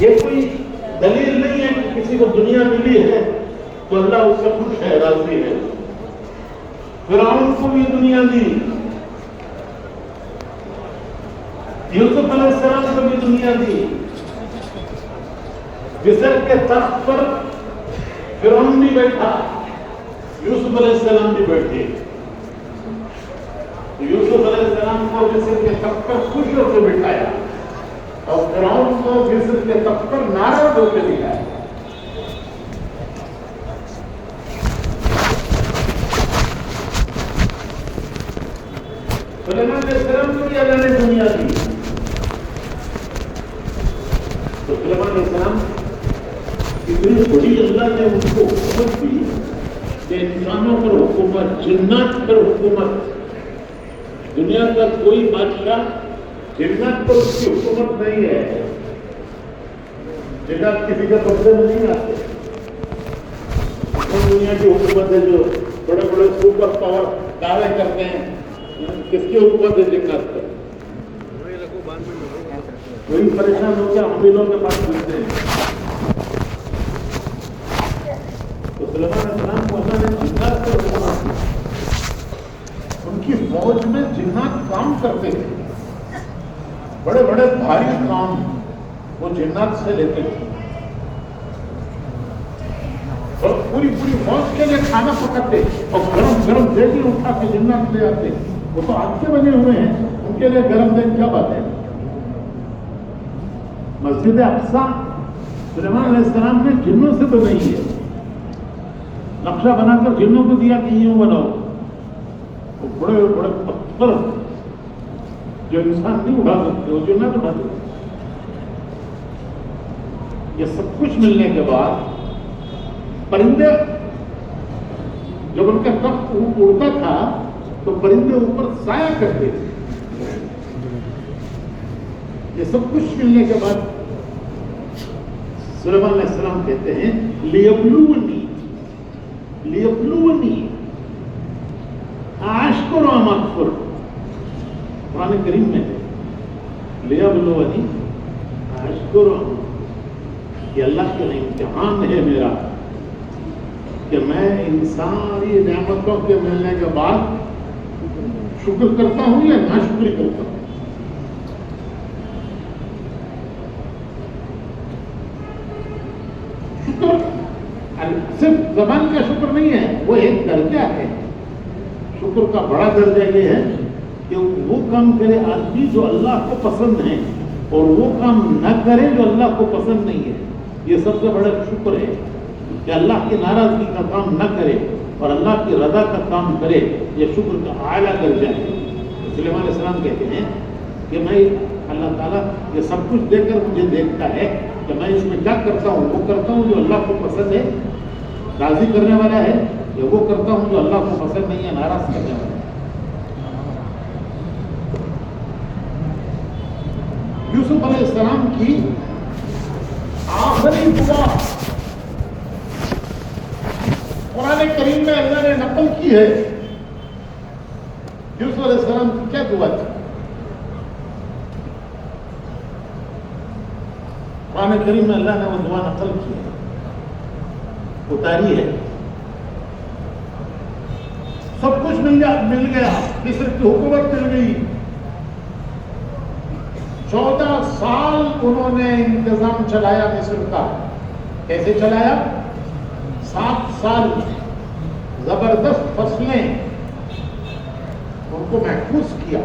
یہ کوئی دلیل نہیں ہے کہ کسی کو دنیا ملی ہے تو اللہ اس سے خوش ہے، راضی ہے۔ فرعون کو بھی دنیا دی، یوسف علیہ السلام کو بھی دنیا دی، مصر کے تخت پر فرعون بھی بیٹھا، یوسف علیہ السلام بھی بیٹھے۔ یوسف علیہ السلام کو مصر کے تخت پر خوش ہو کے بٹھایا اور فرعون کو مصر کے تخت پر ناراض ہو کے بٹھایا۔ سلیمان علیہ السلام کو بھی اللہ نے دنیا دی، تو سلیمان علیہ السلام اتنی بڑی اللہ نے ان کو حکومت دی کہ انسانوں پر حکومت، جنات پر حکومت، دنیا کا کوئی بادشاہ جنات پر اس کی حکومت نہیں ہے، جنات کسی کا قبضے میں نہیں آتے۔ دنیا کی حکومت ہے جو بڑے بڑے سپر پاور دعوے کرتے ہیں، کس کی حکومت ہے؟ جنات پر۔ وہی پریشان ہو کے حمیلوں کے پاس ملتے ہیں۔ تو سلیمان علیہ السلام کو اللہ نے جنات پر حکومت دی، ان کی فوج میں جنات کام کرتے تھے، بڑے بڑے بھاری کام وہ جنات سے لیتے تھے، اور پوری فوج کے لیے کھانا پکاتے اور گرم گرم دیگیں اٹھا کے جنات لے آتے۔ وہ تو آگ سے بنے ہوئے ہیں، ان کے لیے گرم دیگ کیا بات ہے؟ مسجد اقصی سلیمان علیہ السلام نے جنوں سے بنائی ہے، نقشہ بنا کر جنوں کو دیا کہ یوں بناؤ۔ وہ بڑے بڑے پتھر جو انسان نہیں اٹھا سکتے وہ جنات اٹھا سکتے۔ یہ سب کچھ ملنے کے بعد پرندے، جب ان کا تخت اڑتا تھا تو پرندے اوپر سایہ کرتے تھے۔ یہ سب کچھ ملنے کے بعد سلیمان علیہ السلام کہتے ہیں لیبلونی اشکر ام اکفر۔ قرآن کریم میں لیبلونی اشکر ام، یہ اللہ کا امتحان ہے میرا کہ میں ان ساری نعمتوں کے ملنے کے بعد شکر کرتا ہوں یا ناشکری کرتا ہوں۔ شکر صرف زبان کا شکر نہیں ہے، وہ ایک درجہ ہے۔ شکر کا بڑا درجہ یہ ہے کہ وہ کام کرے آدمی جو اللہ کو پسند ہے اور وہ کام نہ کرے جو اللہ کو پسند نہیں ہے۔ یہ سب سے بڑا شکر ہے کہ اللہ کی ناراضگی کا کام نہ کرے اور اللہ کی رضا کا کام کرے، یہ شکر کا اعلیٰ درجہ ہے۔ سلیمان علیہ السلام کہتے ہیں کہ میں اللہ تعالیٰ یہ سب کچھ دے کر مجھے دیکھتا ہے کہ میں اس میں کیا کرتا ہوں، وہ کرتا ہوں جو اللہ کو پسند ہے، راضی کرنے والا ہے، یا وہ کرتا ہوں جو اللہ کو پسند نہیں ہے، ناراض کرنے والا ہے۔ یوسف علیہ السلام کی آخری دعا قرآن کریم میں اللہ نے نقل کی ہے۔ یوسف علیہ السلام کی کیا دعا تھی؟ قرآن کریم میں اللہ نے وہ دعا نقل کی ہے، اتاری ہے۔ سب کچھ مل گیا، مصر کی حکومت مل گئی، 14 سال انہوں نے انتظام چلایا مصر کا۔ کیسے چلایا؟ 7 سال زبردست فصلیں ان کو محفوظ کیا،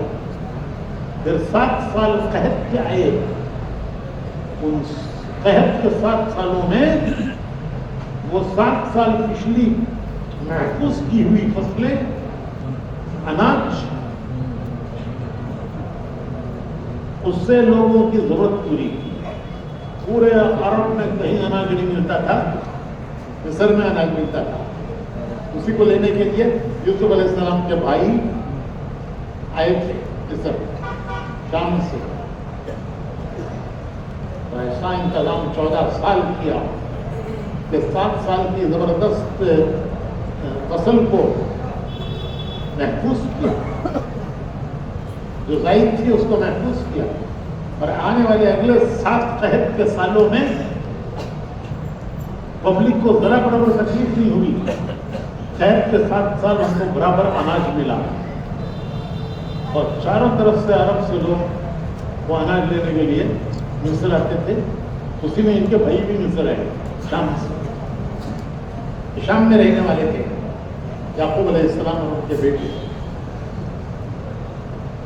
پھر 7 سال قحط کے آئے۔ ان قحط کے 7 سالوں میں وہ 7 سال پچھلی محفوظ کی ہوئی فصلیں، اناج، اس سے لوگوں کی ضرورت پوری کی۔ پورے عرب میں کہیں اناج نہیں ملتا تھا، مصر میں اناج ملتا تھا۔ اسی کو لینے کے لیے یوسف علیہ السلام کے بھائی آئے تھے مصر، شام سے۔ ایسا انتظام 14 سال کیا کہ 7 سال کی زبردست فصل کو محفوظ کیا، جو زائد تھی اس کو محفوظ کیا، اور آنے والے اگلے 7 قحط کے سالوں میں پبلک کو ذرا برابر تکلیف نہیں ہوئی. قحط کے 7 سال ہم کو برابر اناج ملا اور چاروں طرف سے عرب سے لوگ وہ اناج لینے کے لیے مصر آتے تھے. اسی میں ان کے بھائی بھی مصر آئے شام سے. شام میں رہنے والے تھے یعقوب علیہ السلام اور ان کے بیٹے.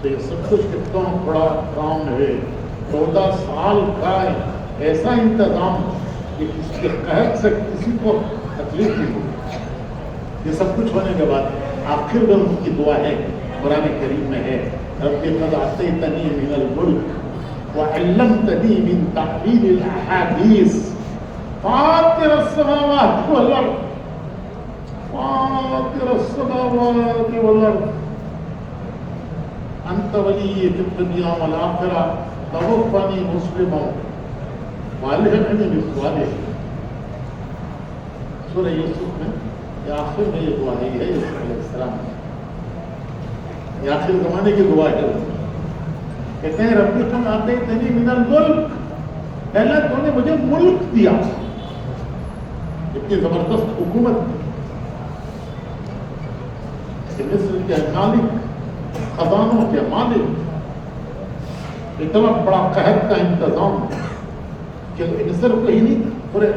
تو یہ سب کچھ کتنا بڑا کام ہے. 14 سال کا ایسا انتظام کہ کسی کے قحط سے کسی کو تکلیف نہیں ہوئی. یہ سب کچھ ہونے کے بعد آخر میں ان کی دعا ہے قرآن کریم میں ہے رب قد آتیتنی من الملک وعلمتنی من تعبیر الاحادیث فاطر السماوات والارض فاطر السماوات والارض انت ولی فی الدنیا والآخرہ توفنی مسلما والحقنی بالصالحین. سورہ یوسف میں یہ آخر میں یہ دعا ہے. یہ یوسف علیہ السلام یہ آخر زمانے کی دعا ہے. کہتے ہیں رب قد آتیتنی من الملک, پہلا تو نے مجھے ملک دیا. اتنی زبردست حکومت کہ مصر کے مالک, خزانوں کے مالک, اتنا بڑا قحط کا انتظام کہ مصر کو ہی نہیں پورے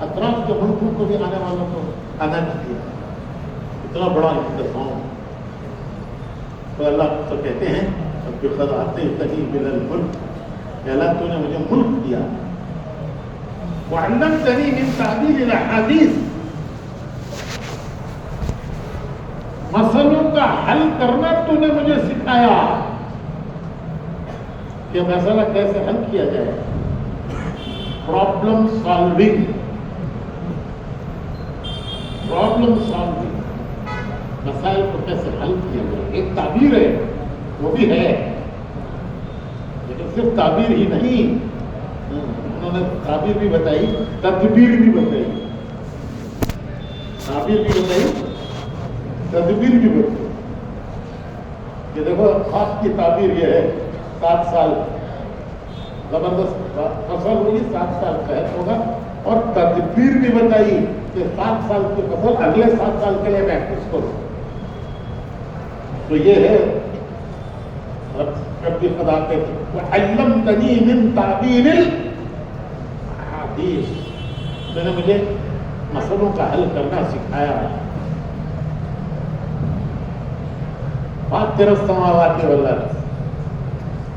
اطراف کے ملکوں کو بھی آنے والوں کو اناج دیا. اتنا بڑا انتظام. تو اللہ تو کہتے ہیں کہ قد آتیتنی من الملک, کہ اللہ تو نے مجھے ملک دیا. وعلمتنی من تعبیر الاحادیث, مسئلوں کا حل کرنا تو نے مجھے سکھایا کہ مسئلہ کیسے حل کیا جائے. پرابلم سالونگ, مسائل کو کیسے حل کیا جائے. ایک تعبیر ہے وہ بھی ہے, لیکن صرف تعبیر ہی نہیں, انہوں نے تعبیر بھی بتائی, تدبیر بھی بتائی. تعبیر بھی بتائی, تدبیر بھی بتائی. کہ دیکھو خواب کی تعبیر یہ ہے 7 سال زبردست فصل ہوگی, 7 سال قحط ہوگا. اور تدبیر بھی بتائی کہ 7 سال کی فصل اگلے 7 سال کے لیے محفوظ کرو. تو یہ ہے رب قد آتیتنی وعلمتنی من تعبیر الاحادیث, تو نے مجھے مسئلوں کا حل کرنا سکھایا. فاطر السماوات والارض,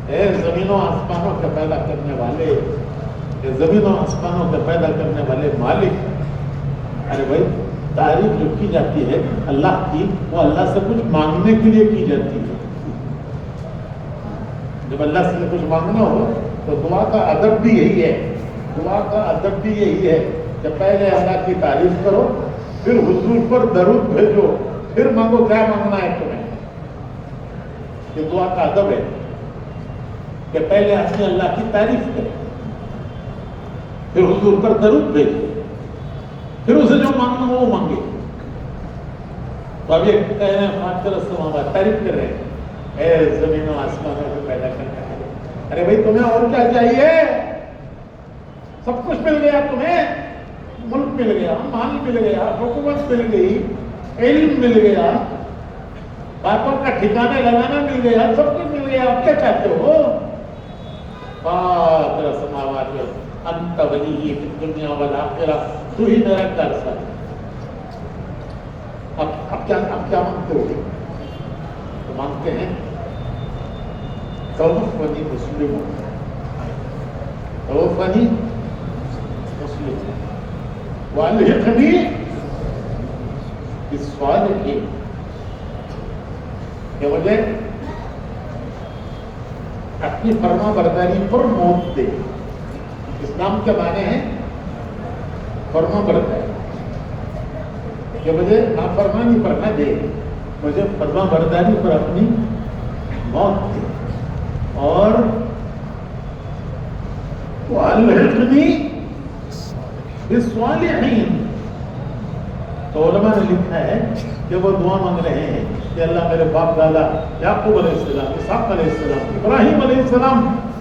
اے زمین و آسمانوں کے پیدا کرنے والے, اے زمین و آسمانوں کے پیدا کرنے والے مالک. ارے بھائی تعریف جو کی جاتی ہے اللہ کی, وہ اللہ سے کچھ مانگنے کے لیے کی جاتی ہے. جب اللہ سے کچھ مانگنا ہو تو دعا کا ادب بھی یہی ہے. دعا کا ادب بھی یہی ہے کہ پہلے اللہ کی تعریف کرو, پھر حضور پر درود بھیجو, پھر مانگو کیا مانگنا ہے تمہیں. یہ دعا کا ادب ہے کہ پہلے اپنے اللہ کی تعریف کرے, پھر حضور پر درود بھیجے, پھر اسے جو مانگنا ہو وہ مانگے. تو اب یہ کہہ رہے ہیں فاطر السماوات, تعریف کر رہے ہیں اے زمین و آسمانوں کو پیدا کرنے والے. ارے بھائی تمہیں اور کیا چاہیے؟ سب کچھ مل گیا تمہیں. ملک مل گیا, مال مل گیا, حکومت مل گئی, علم مل گیا, باتوں کا ٹھکانے لگانا مل گیا, سب کچھ مل گیا. اب کیا چاہتے ہو؟ فاطر السماوات انت ولی فی الدنیا والآخرہ, تو ہی میرا کارساز. اب کیا مانگتے ہو؟ تو مانگتے ہیں توفنی مسلم, توفنی مسلم والحقنی بالصالحین, کہ مجھے اپنی فرما برداری پر موت دے. اسلام کے معنی ہیں فرما برداری, کہ مجھے نافرمانی پر نہ دے, مجھے فرما برداری پر اپنی موت دے. اور وَأَلْحِقْنِي بِالصَّالِحِينَ, تو علماء نے لکھا ہے کہ وہ دعا مانگ رہے ہیں کہ اللہ میرے باپ دادا یعقوب علیہ السلام, اسحاق علیہ السلام, ابراہیم علیہ السلام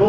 2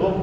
2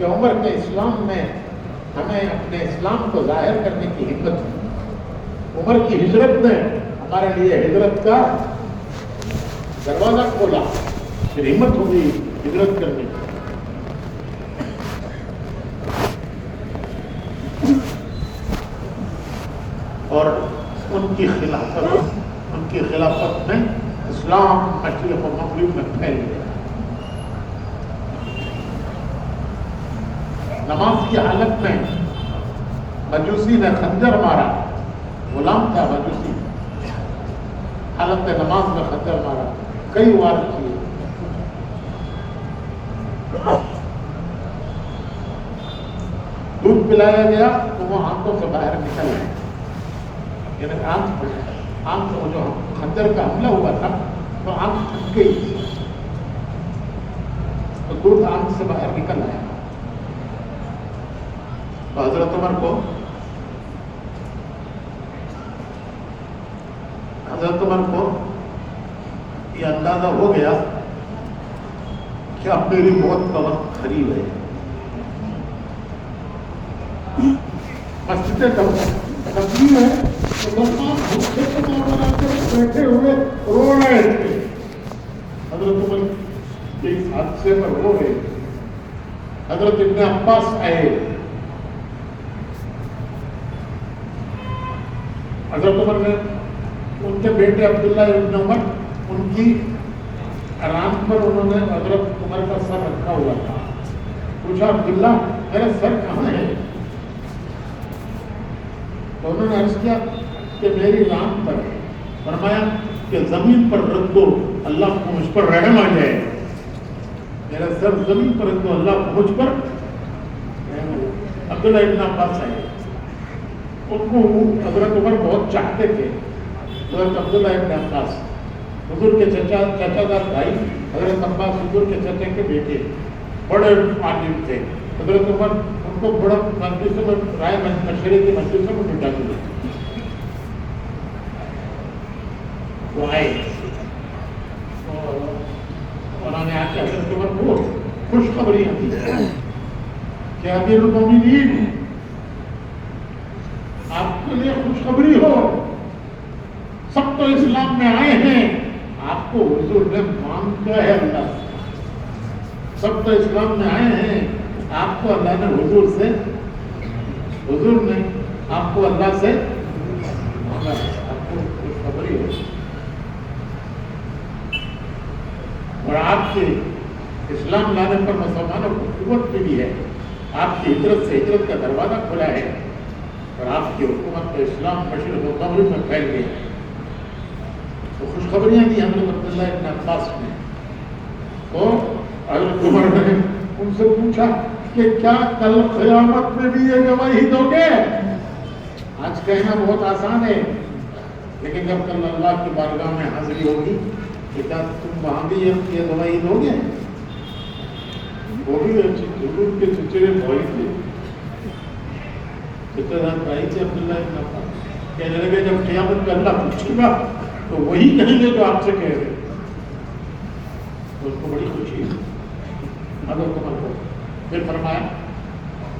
کہ عمر کے اسلام میں ہمیں اپنے اسلام کو ظاہر کرنے کی ہمت ہوئی. عمر کی ہجرت نے ہمارے لیے ہجرت کا دروازہ کھولا، پھر ہمت ہو گئی ہجرت کرنے کی. اور ان کی خلافت میں اسلام مشرق و مغرب میں پھیل گیا. نماز کی حالت میں مجوسی نے خنجر مارا، غلام تھا مجوسی، حالت نماز میں خنجر مارا، کئی وار کیے. دودھ پلایا گیا تو وہ آنکھوں سے باہر نکل گئے، یعنی آنکھ جو خنجر کا حملہ ہوا تھا تو آنکھ پھٹ گئی تو دودھ آنکھ سے باہر نکل آیا. تو حضرت عمر کو یہ اندازہ ہو گیا کہ اب میری موت کا وقت قریب ہے. مسجد تقریر ہے تو بیٹھے ہوئے رو رہے تھے. حضرت عمر اس حادثے پر رو رہے. حضرت ابن عباس آئے. حضرت عمر نے ان کے بیٹے عبداللہ ابن عمر ان کی ران پر انہوں نے حضرت عمر کا سر رکھا ہوا تھا. پوچھا عبداللہ میرا سر کہاں ہے؟ تو انہوں نے عرض کیا کہ میری ران پر. فرمایا کہ زمین پر رکھ دو، اللہ کو مجھ پر رحم آ جائے. میرا سر زمین پر رکھ دو، اللہ کو مجھ پر رحم آ جائے. عبداللہ ابن عباس آئے. ان کو حضرت عمر بہت چاہتے تھے. حضرت عبداللہ ابن عباس حضور کے چچا دار بھائی، حضرت عباس حضور کے چچا کے بیٹے، بڑے عالم تھے. حضرت عمر ان کو بڑا مجلسوں میں رائے مشورے کی مجلسوں میں بٹھا کے دیتے. وہ آئے انہوں نے آ کے حضرت عمر کو خوشخبریاں دی کہ امیر المومنین آپ کے لیے خوشخبری ہو، سب تو اسلام میں آئے ہیں، آپ کو حضور نے مانگا ہے. اللہ سب تو اسلام میں آئے ہیں، آپ کو اللہ نے حضور نے آپ کو اللہ سے مانگا ہے. آپ کو خوشخبری ہو. اور آپ کے اسلام لانے پر مسلمانوں کو قوت ملی ہے. آپ کی ہجرت سے ہجرت کا دروازہ کھلا ہے اور آپ کی حکومت کا اسلام مشرق و مغرب میں پھیل گیا. تو خوشخبریاں دی حضرت عبداللہ ابن عباس نے. تو حضرت عمر نے ان سے پوچھا کہ کیا کل قیامت میں بھی یہ گواہی دو گے؟ آج کہنا بہت آسان ہے، لیکن جب کل اللہ کی بارگاہ میں حاضری ہوگی کہ کیا تم وہاں بھی یہ گواہی دو گے؟ وہ بھی حضور کے چچرے بھائی تھے، چچا بھائی تھے عبداللہ ابن عباس. کہنے لگے جب قیامت میں اللہ پوچھے گا تو وہی کہیں گے جو آپ سے کہہ رہے. اس کو بڑی خوشی ہے حضرت عمر کو. پھر فرمایا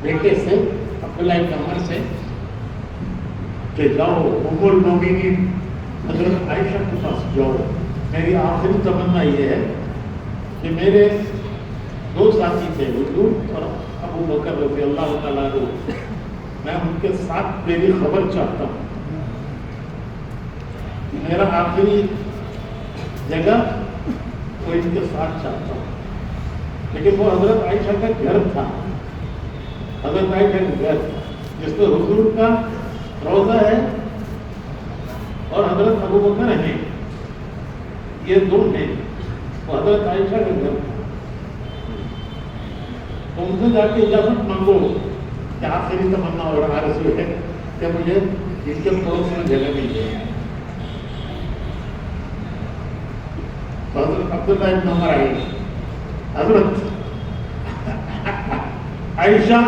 بیٹے سے عبداللہ ابن عمر سے کہ جاؤ ام المومنین حضرت عائشہ کے پاس جاؤ. میری آخری تمنا یہ ہے کہ میرے دو ساتھی تھے حضور اور ابو بکر رضی اللہ تعالیٰ عنہ، میں ان کے ساتھ میری خبر چاہتا ہوں. میرا آخری جگہ وہ ان کے ساتھ چاہتا ہوں. لیکن وہ حضرت عائشہ کا گھر تھا. حضرت عائشہ کا گھر جس میں حضور کا روضہ ہے اور حضرت ابو بکر ہیں، یہ دو ہیں. وہ حضرت عائشہ کا گھر تھا. تو ان سے جا کے اجازت مانگو کہ آخری تمنا اور آرزو ہے کہ مجھے ان کے پڑوس میں جگہ مل جائے. تو حضرت عبداللہ ابن عمر آئے. حضرت عائشہ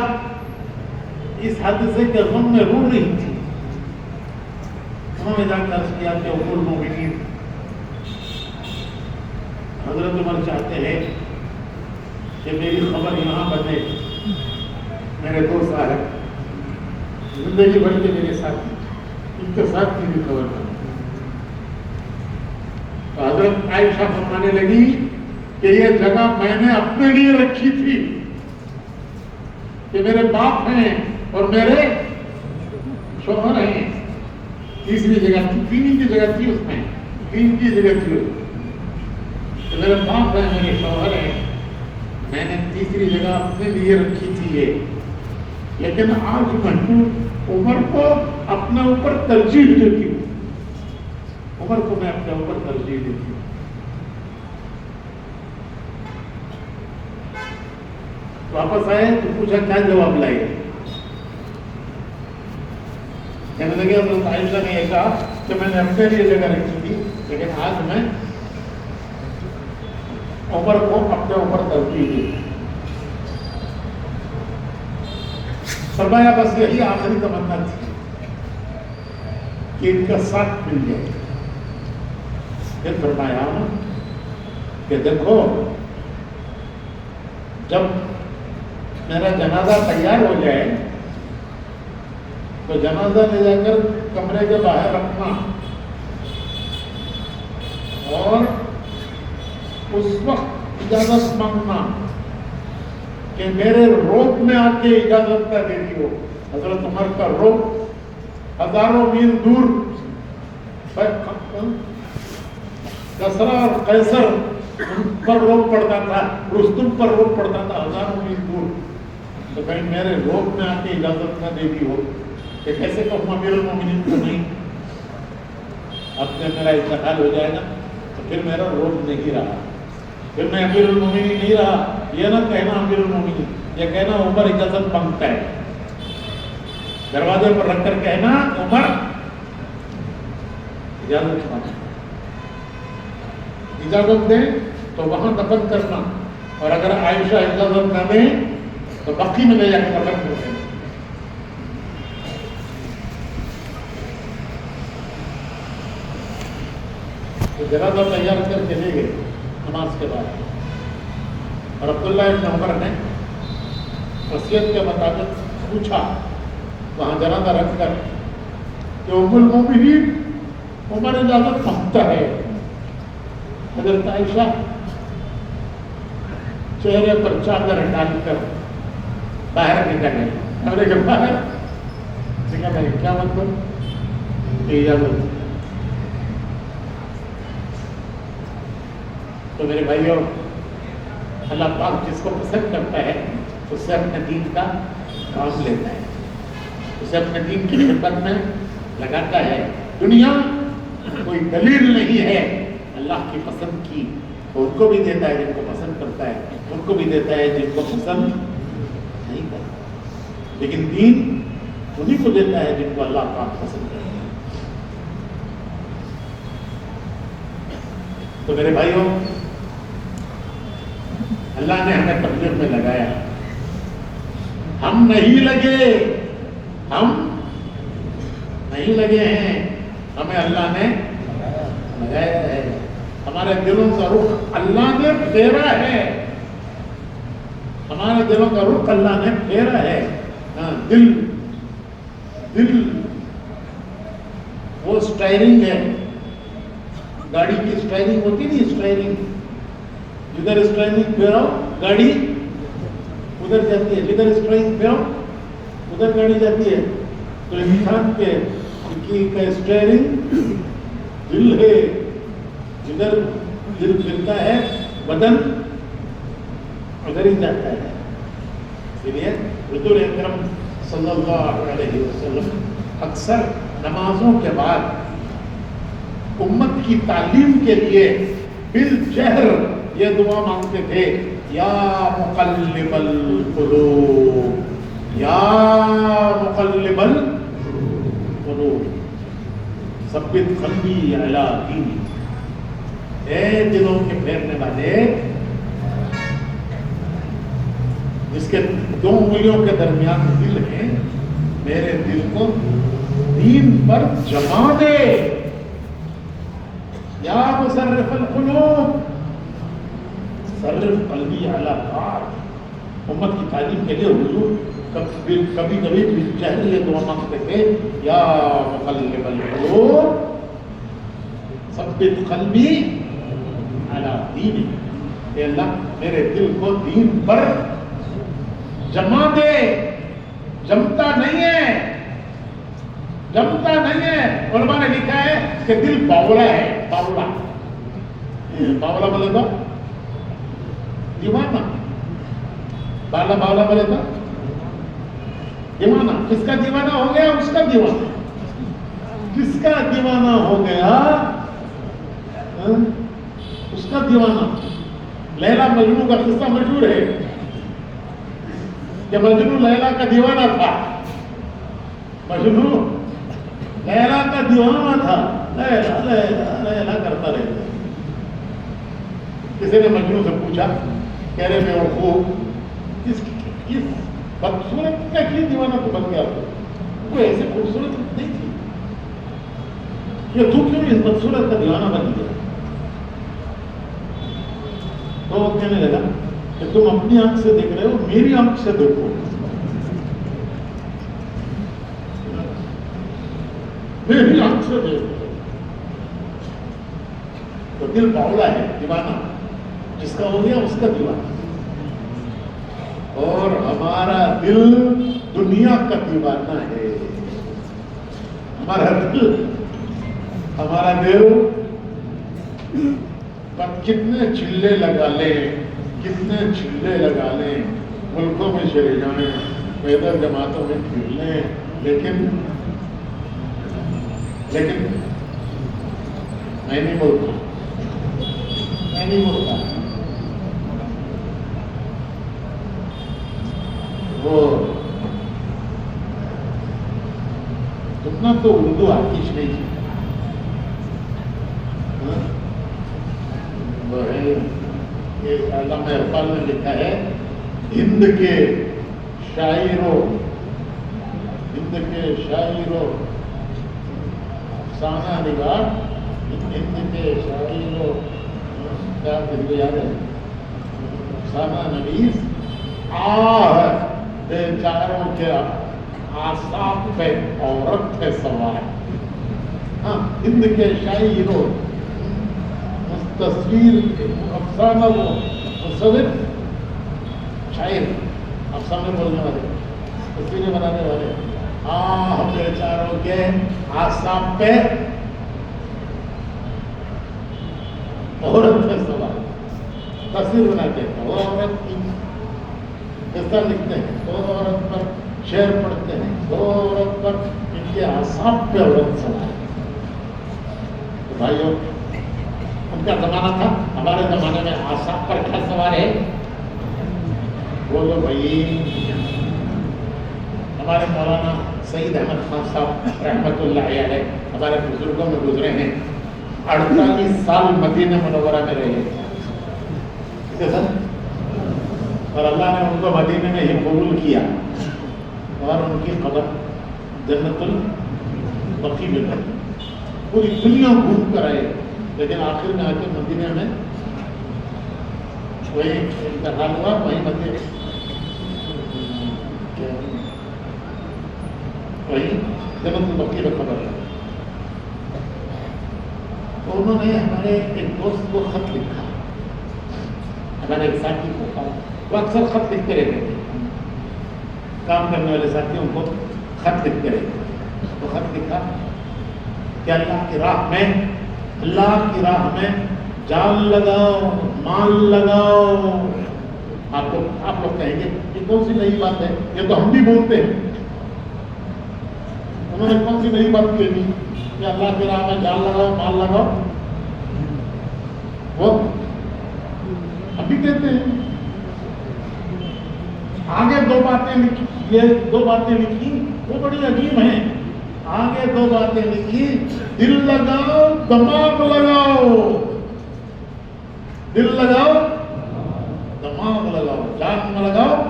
اس حادثے کے غم میں رو رہی تھی. انہوں نے جا کر عرض کیا کہ ام المومنین حضرت عمر چاہتے ہیں کہ میری خبر یہاں بنے میرے دو صاحب زندگی بھر کے میرے ساتھ، ان کے ساتھ کی بھی خبر تھا. تو حضرت عائشہ فرمانے لگی کہ یہ جگہ میں نے اپنے لیے رکھی تھی کہ میرے باپ ہیں اور میرے شوہر ہیں. تیسری جگہ تھی، تین کی جگہ تھی، اس میں تین کی جگہ تھی. کہ میرے باپ ہیں، میرے شوہر ہیں، میں نے تیسری جگہ اپنے لیے رکھی تھی یہ. لیکن آج میں عمر کو اپنے اوپر ترجیح دیتی ہوں. عمر کو میں اپنے اوپر ترجیح دیتی ہوں. واپس آئے تو پوچھا کیا جواب لائے. کہنے لگے حضرت عائشہ نے یہ کہا کہ میں نے اپنے لیے جگہ رکھی تھی، لیکن آج میں عمر کو اپنے اوپر ترجیح دی. فرمایا بس یہی آخری تمنا تھی کہ ان کا ساتھ مل جائے. پھر فرمایا کہ دیکھو جب میرا جنازہ تیار ہو جائے تو جنازہ لے جا کر کمرے کے باہر رکھنا اور اس وقت اجازت مانگنا کہ میرے روپ میں آ کے اجازت نہ دیتی ہو. حضرت عمر کا روپ ہزاروں میل دور، کسرا اور قیصر پر روپ پڑتا تھا، رستم پر روپ پڑتا تھا ہزاروں میل دور. تو کہیں میرے روپ میں آ کے اجازت نہ دیتی ہو کہ کیسے کہوں امیر المومنین کو نہیں. اب جب میرا انتقال ہو جائے نا تو پھر میرا روپ نہیں رہا، پھر میں امیر المومنین نہیں رہا. یہ نہ کہنا امیر المومنین، یہ کہنا عمر اجازت مانگتا ہے. دروازے پر رکھ کر کہنا عمر اجازت مانگتا ہے، اجازت دیں تو وہاں دفن کرنا، اور اگر عائشہ اجازت نہ دیں تو بقی میں لے جا کے دفن کر دینا. جنازہ تیار کر کے لے گئے نماز کے بعد. اور عبداللہ ابن عمر نے وصیت کے مطابق پوچھا وہاں جنازہ رکھ کر کہ ام المومنین عمر اجازت مانگتا ہے. حضرت عائشہ چہرے پر چادر ڈال کر باہر نکل گئے. کمرے کے باہر کہا کیا مطلب کہ اجازت. تو میرے بھائیوں، اللہ پاک جس کو پسند کرتا ہے اس سے اپنے دین کا کام لیتا ہے، اسے اپنے دین کی خدمت میں لگاتا ہے. دنیا کوئی دلیل نہیں ہے اللہ کی پسند کی. ان کو بھی دیتا ہے جن کو پسند کرتا ہے، ان کو بھی دیتا ہے جن کو پسند نہیں کرتا. لیکن دین انہی کو دیتا ہے جن کو اللہ پاک پسند کرتا ہے. تو میرے بھائیوں، اللہ نے ہمیں تبلیغ میں لگایا، ہم نہیں لگے، ہم نہیں لگے ہیں، ہمیں اللہ نے لگایا ہے. ہمارے دلوں کا رخ اللہ نے پھیرا ہے، ہمارے دلوں کا رخ اللہ نے پھیرا ہے. دل وہ سٹائرنگ ہے، گاڑی کی سٹائرنگ ہوتی نہیں، سٹائرنگ جدھر اسٹرائنگ پھیراؤ گاڑی ادھر جاتی ہے، جدھر اسٹرائنگ پھیراؤ ادھر گاڑی جاتی ہے. تو انسان کے اسٹیئرنگ دل ہے، جدھر دل پھرتا ہے بدن ادھر ہی جاتا ہے. اس لیے حضور اکرم صلی اللہ علیہ وسلم اکثر نمازوں کے بعد امت کی تعلیم کے لیے بالجہر یہ دعا مانگتے تھے، یا مقلب القلوب، یا مقلب القلوب ثبت قلبی علی دینک. اے دلوں کے پھیرنے والے، جس کے دو انگلیوں کے درمیان دل ہے، میرے دل کو دین پر جما دے. یا مصرف القلوب صرف قلبی علی طاعتک. امت کی تعلیم کے لیے حضور کبھی کبھی چہرے یہ دعا مانگتے تھے، یا مقلب القلوب ثبت قلبی علی دینک، اے اللہ میرے دل کو دین پر جما دے. جمتا نہیں ہے، جمتا نہیں ہے. علماء نے لکھا ہے کہ دل باولا ہے، باولا. باولا بولے تو دیوانہ، باولا بولے تو دیوانہ. کس کا دیوانہ ہو گیا؟ اس کا دیوانہ. کس کا دیوانہ ہو گیا؟ اس کا دیوانہ. لیلا مجنون کا قصہ مشہور ہے کہ مجنون لیلا کا دیوانہ تھا. مجنون لیلا کا دیوانہ تھا. لیلا لیلا لیلا کرتا رہتا. کسی نے مجنون سے پوچھا، کہہ رہے میں خوب اس بدصورت کا کیوں دیوانہ تو بن گیا؟ وہ ایسے خوبصورت نہیں تھی، یہ تو کیوں اس بدصورت کا دیوانہ بن گیا؟ تو وہ کہنے لگا کہ تم اپنی آنکھ سے دیکھ رہے ہو، میری آنکھ سے دیکھو. میری آنکھ سے دیکھو. تو دل باولا ہے، دیوانہ. جس کا ہو گیا اس کا دیوانہ. اور ہمارا دل دنیا کا دیوانہ ہے. ہمارا دل پر کتنے چلے لگا لیں، کتنے چلے لگا لیں، ملکوں میں چلے جائیں، پیدل جماعتوں میں پھر لیں، لیکن میں نہیں بولتا، میں نہیں بولتا. وہ اتنا تو اردو آتیش نہیں تھی. وہ ہے یہ علامہ اقبال نے لکھا ہے، ہند کے شاعروں افسانہ نگار، ہند کے شاعروں کیا دل کو یاد ہے، افسانہ نویس آہ بیچاروں کے آساب پہ عورت ہے سوار. ہاں، ہند کے شاعروں، تصویر افسانہ، وہ مصور، شاعر، افسانے بولنے والے، تصویریں بنانے والے. آہ بیچاروں کے آساب پہ عورت ہے سوار. تصویر بناتے ہیں، وہ عورت کی قصہ لکھتے ہیں، وہ عورت پر شعر پڑھتے ہیں، وہ عورت پر ان کے اعصاب پہ عورت سوار ہے. تو بھائیو، ان کا زمانہ تھا. ہمارے زمانے میں اعصاب پر کیا سوار ہے؟ بولو بھائی. ہمارے مولانا سعید احمد خان صاحب رحمۃ اللہ علیہ ہمارے بزرگوں میں گزرے ہیں. 48 سال مدینہ منورہ میں رہے. ٹھیک ہے سر؟ اور اللہ نے ان کو مدینے میں ہی قبول کیا اور ان کی قبر جنت البقیع میں کر. پوری دنیا گھوم کر آئے، لیکن آخر میں آ کے مدینے میں وہی انتقال ہوا. وہی مدینے وہی جنت البقیع میں قبر ہے. تو انہوں نے ہمارے ایک دوست کو خط لکھا، ہمارے ایک ساتھی کو کہا، وہ اکثر خط لکھتے رہتے تھے، کام کرنے والے ساتھیوں کو خط لکھتے رہتے. تو خط لکھا کہ اللہ کی راہ میں جان لگاؤ، مال لگاؤ. آپ لوگ کہیں گے یہ کون سی نئی بات ہے، یہ تو ہم بھی بولتے ہیں. انہوں نے کون سی نئی بات کہی کہ اللہ کی راہ میں جان لگاؤ، مال لگاؤ؟ وہ ہم بھی کہتے ہیں. آگے دو باتیں لکھی وہ بڑی عجیب ہیں. آگے دو باتیں لکھی، دل لگاؤ، دماغ لگاؤ. دل لگاؤ، دماغ لگاؤ، جان میں لگاؤ،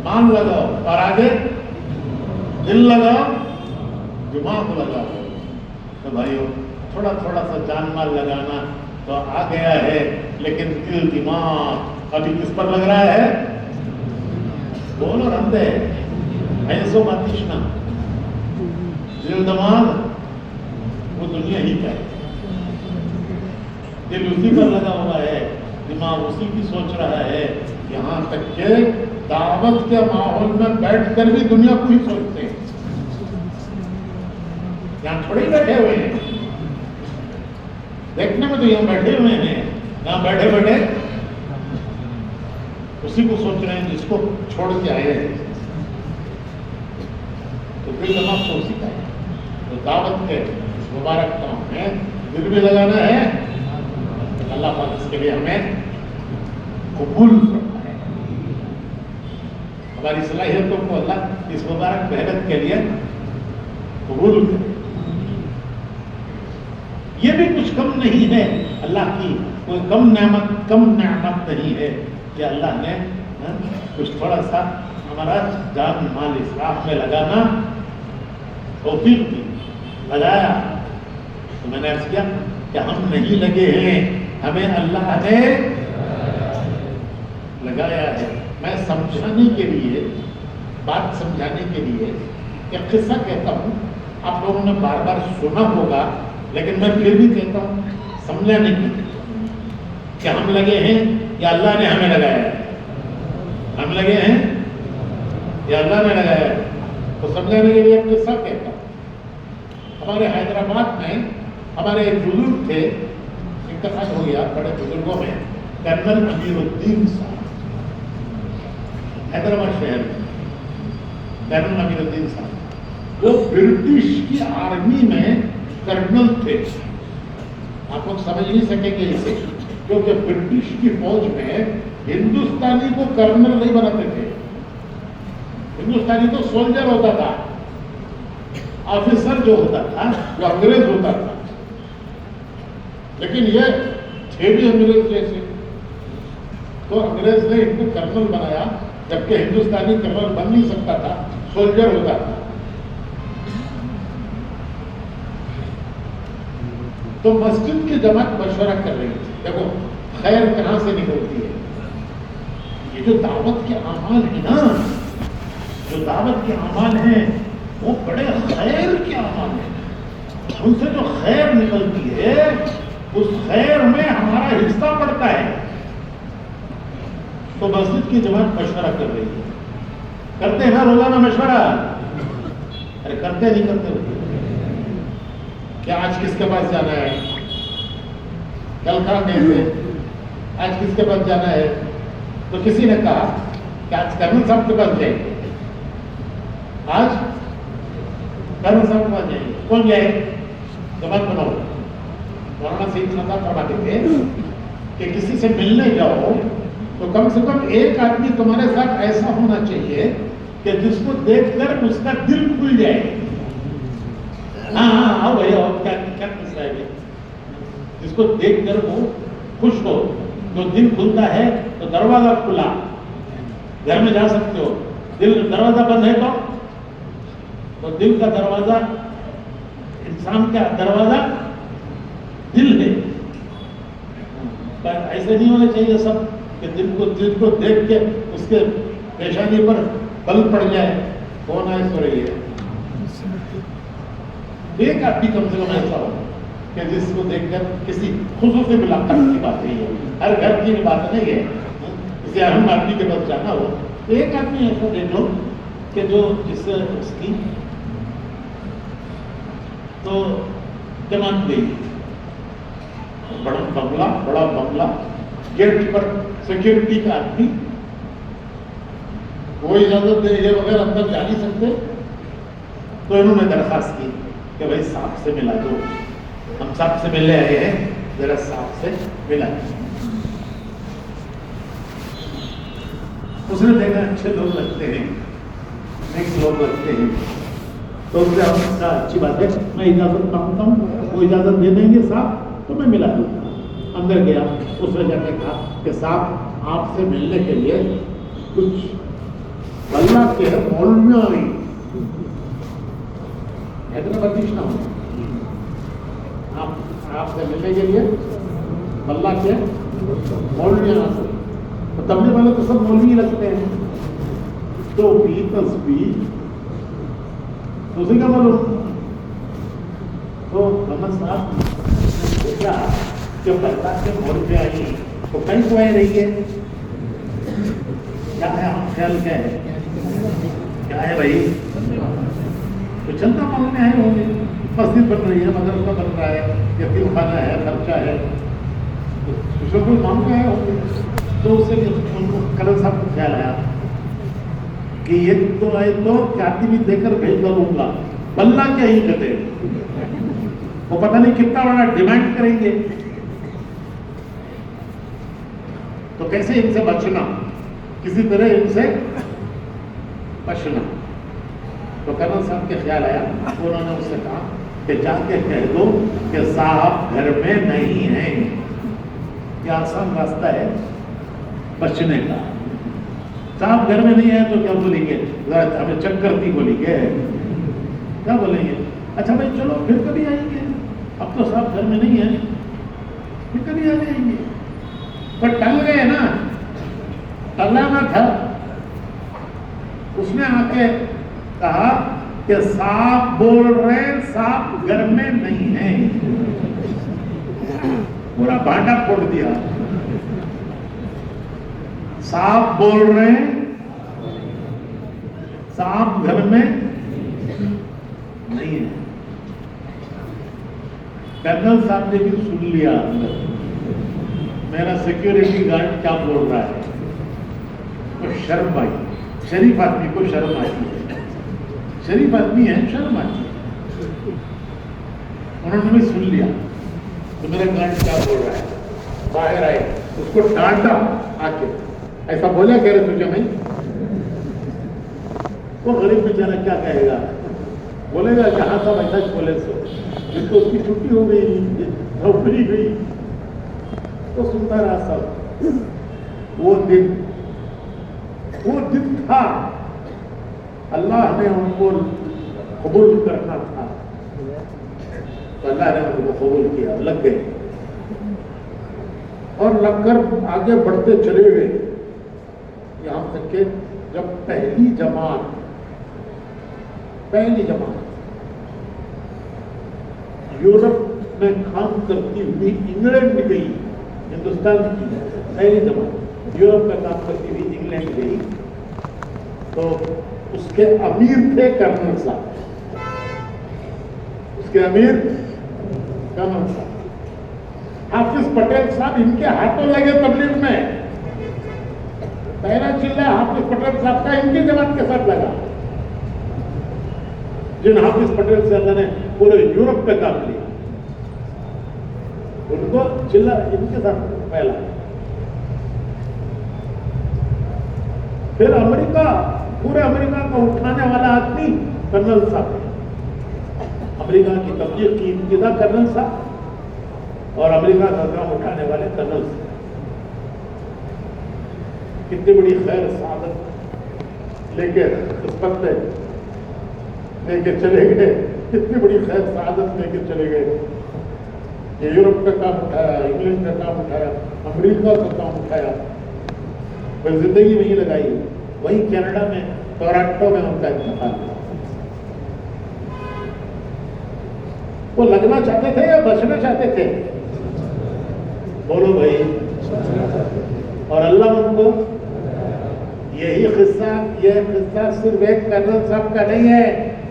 مان لگاؤ. اور آگے دل لگاؤ، دماغ لگاؤ. تو بھائیو، تھوڑا تھوڑا سا جان مال لگانا تو آ گیا ہے، لیکن دل دماغ ابھی کس پر لگ رہا ہے؟ بولو رندے ایسو باتشنا دل دماغ وہ دنیا ہی کا ہے، دل اسی پر لگا ہوا ہے، دماغ اسی کی سوچ رہا ہے، یہاں تک کہ دعوت کے ماحول میں بیٹھ کر بھی دنیا کو ہی سوچتے ہیں. یہاں تھوڑے ہی بیٹھے ہوئے ہیں، دیکھنے میں تو یہاں بیٹھے ہوئے ہیں، یہاں بیٹھے بیٹھے اسی کو سوچ رہے ہیں جس کو چھوڑ کے آئے ہیں. تو دل دماغ تو اسی کا ہے. تو دعوت کے مبارک کام میں دل بھی لگانا ہے. اللہ پاک اس کے لیے ہمیں قبول کرنا ہے. ہماری صلاحیتوں کو اللہ اس مبارک محنت کے لیے قبول کرے. یہ بھی کچھ کم نہیں ہے، اللہ کی کوئی کم نعمت نہیں ہے کہ اللہ نے کچھ تھوڑا سا ہمارا جان مال اسراف میں لگانا توفیق دی، لگایا. تو میں نے عرض کیا کہ ہم نہیں لگے ہیں، ہمیں اللہ نے لگایا ہے. میں سمجھانے کے لیے، بات سمجھانے کے لیے ایک قصہ کہتا ہوں. آپ لوگوں نے بار بار سنا ہوگا لیکن میں پھر بھی کہتا ہوں سمجھانے کے لیے کہ ہم لگے ہیں یا اللہ نے ہمیں لگایا ہے. ہم لگے ہیں یا اللہ نے لگایا ہے. تو سمجھانے کے لیے ایک قصہ کہتا ہوں. ہمارے حیدرآباد میں ہمارے ایک بزرگ تھے، انتقال ہو گیا، بڑے بزرگوں میں کرنل امیر الدین صاحب، حیدرآباد شہر میں کرنل امیر الدین صاحب. وہ برٹش کی آرمی میں کرنل تھے. آپ لوگ سمجھ نہیں سکیں گے اسے، کیونکہ برٹش کی فوج میں ہندوستانی کو کرنل نہیں بناتے تھے. ہندوستانی تو سولجر ہوتا تھا، آفیسر جو ہوتا تھا وہ انگریز ہوتا تھا. لیکن یہ تھے بھی انگریز جیسے، تو انگریز نے ان کو کرنل بنایا، جبکہ ہندوستانی کرنل بن نہیں سکتا تھا، سولجر ہوتا تھا. تو مسجد کی جماعت مشورہ کر رہی تھی. دیکھو خیر کہاں سے نکلتی ہے. یہ جو دعوت کے اعمال ہیں نا، جو دعوت کے اعمال ہیں وہ بڑے خیر کے اعمال ہیں. ان سے جو خیر نکلتی ہے اس خیر میں ہمارا حصہ پڑتا ہے. تو مسجد کی جماعت مشورہ کر رہی ہے. کرتے ہیں نا روزانہ مشورہ؟ ارے کرتے نہیں کرتے کیا آج کس کے پاس جانا ہے، کل کہاں گئے تھے، آج کس کے پاس جانا ہے؟ تو کسی نے کہا کہ آج کرنل صاحب کے پاس جائیں گے. آج کرنل صاحب کے پاس جائیں گے. کون جائے؟ جماعت بناؤ. مولانا سید صاحب فرماتے تھے کہ کسی سے ملنے جاؤ تو کم سے کم ایک آدمی تمہارے ساتھ ایسا ہونا چاہیے کہ جس کو دیکھ کر اس کا دل کھل جائے. ہاں آؤ بھائی آؤ، کیا قصہ ہے؟ جس کو دیکھ کر وہ خوش ہو، جو دل کھلتا ہے تو دروازہ کھلا، گھر میں جا سکتے ہو. دروازہ بند ہے تو دل کا دروازہ، انسان کا دروازہ دل ہے. ایسے نہیں ہونا چاہیے سب کہ دل کو دیکھ کے اس کے پیشانی پر بل پڑ جائے. کون ہے سو رہی ہے؟ ایک آدمی کم سے کم ایسا ہو کہ جس کو دیکھ کر کسی خصوصی ملاقات کی بات نہیں ہے، ہر گھر کی بات نہیں ہے، کسی اہم آدمی کے پاس جانا ہو تو ایک آدمی ایسا دیکھ لو کہ جو جس سے اس کی تو جماعت گئی. بڑا بنگلہ، گیٹ پر سیکورٹی کا آدمی، کوئی اجازت دے یہ وغیرہ اندر جا نہیں سکتے. تو انہوں نے درخواست کی کہ بھائی صاحب سے ملا دو، ہم صاحب سے ملنے آئے ہیں، ذرا صاحب سے ملا دو. اس نے دیکھا اچھے لوگ لگتے ہیں، نیک لوگ لگتے ہیں، تو اس نے کہا اچھی بات ہے، میں اجازت مانگتا ہوں، وہ اجازت دے دیں گے صاحب تو میں ملا دوں گا. اندر گیا، اس نے جا کے کہا کہ صاحب آپ سے ملنے کے لیے کچھ اللہ کے مولویاں آئی، حیدرآباد نہ ہو، آپ سے ملنے کے لیے اللہ کے مولویاں آتے. تو تبلیغ والے تو سب مولوی لگتے ہیں. توفی تسبیح تو اسی کا معلوم. تو محمد صاحب نے پوچھا کہ برسات کے موڑ پہ آئی تو کہیں کو آئے رہی ہے کیا ہے آپ خیال کیا ہے بھائی تو چندہ مانگنے آئے ہوں گے. مسجد بن رہی ہے, مدرسہ بن رہا ہے, یتیم خانہ ہے, خرچہ ہے, کچھ کوئی مانگنے آئے ہوں گے. تو اس سے ان کو کرن صاحب کو خیال آیا کہ یہ تو آئے تو چاٹی بھی دے کر بھیج کروں گا, بلّہ کیا ہی کہتے وہ پتہ نہیں کتنا بڑا ڈیمانڈ کریں گے. تو کیسے ان سے بچنا, کسی طرح ان سے بچنا. تو کرنل صاحب کے خیال آیا, انہوں نے اس سے کہا کہ جا کے کہہ دو کہ صاحب گھر میں نہیں ہیں. کیا آسان راستہ ہے بچنے کا. صاحب گھر میں نہیں ہے تو کیا بولیں گے, ہمیں چکرتی بولیں گے, کیا بولیں گے, اچھا بھائی چلو پھر کبھی آئیں گے, اب تو صاحب گھر میں نہیں ہے, پھر کبھی آ جائیں گے. پر ٹل گئے نا, ٹلانا تھا. اس نے آ کے کہا کہ صاحب بول رہے صاحب گھر میں نہیں ہے. پورا بھانڈا پھوڑ دیا. صاحب بول رہے صاحب گھر میں نہیں ہے. کرنل صاحب نے بھی سن لیا میرا سیکیورٹی گارڈ کیا بول رہا ہے. تو شرم آئی. شریف آدمی کو شرم آتی ہے, شریف آدمی ہے, شرم آتی ہے. انہوں نے بھی سن لیا تو میرا گارڈ کیا بول رہا ہے. باہر آئے, اس کو ڈانٹا آ کے, ایسا بولا کہہ رہے تجھے میں. وہ غریب بیچارہ کیا کہے گا, بولے گا کہ ہاں صاحب ایسا بولے سو, جس کو اس کی چھٹی ہو گئی, نوکری گئی, تو سنتا رہا سب. وہ دن تھا, اللہ نے ان کو قبول کرنا تھا, تو اللہ نے ان کو قبول کیا, لگ گئے. اور لگ کر آگے بڑھتے چلے گئے یہاں تک کہ جب پہلی جماعت یورپ میں کام کرتی ہوئی انگلینڈ گئی, ہندوستان کی پہلی جماعت یورپ میں کام کرتی ہوئی انگلینڈ گئی, تو اس کے امیر تھے کرنل صاحب. اس کے امیر کرنل صاحب حافظ پٹیل صاحب ان کے ہاتھوں لگے تبلیغ میں. پہلا چلہ حافظ پٹیل صاحب کا ان کی جماعت کے ساتھ لگا, جن حافظ پٹیل سے اللہ نے پورے یورپ پہ کام لیا, ان کو چلہ ان کے ساتھ پہلا. پھر امریکہ, پورے امریکہ کو اٹھانے والا آدمی کرنل صاحب ہے. امریکہ کی تبلیغ کی ابتدا کرنل صاحب اور امریکہ کا کام اٹھانے والے کرنل صاحب. کتنی بڑی خیر سعادت لے کے اس پتے لے کے چلے گئے, کتنی بڑی خیر سعادت لے کے چلے گئے. یہ یورپ کا کام اٹھایا, انگلینڈ کا کام اٹھایا, امریکہ کا کام اٹھایا, پھر زندگی نہیں لگائی. وہی کینیڈا میں ٹورنٹو میں ان کا انتقال ہوا. وہ لگنا چاہتے تھے یا بچنا چاہتے تھے؟ بولو بھائی. اور اللہ ان کو یہی قصہ, یہ قصہ صرف ایک کرنل صاحب کا نہیں ہے,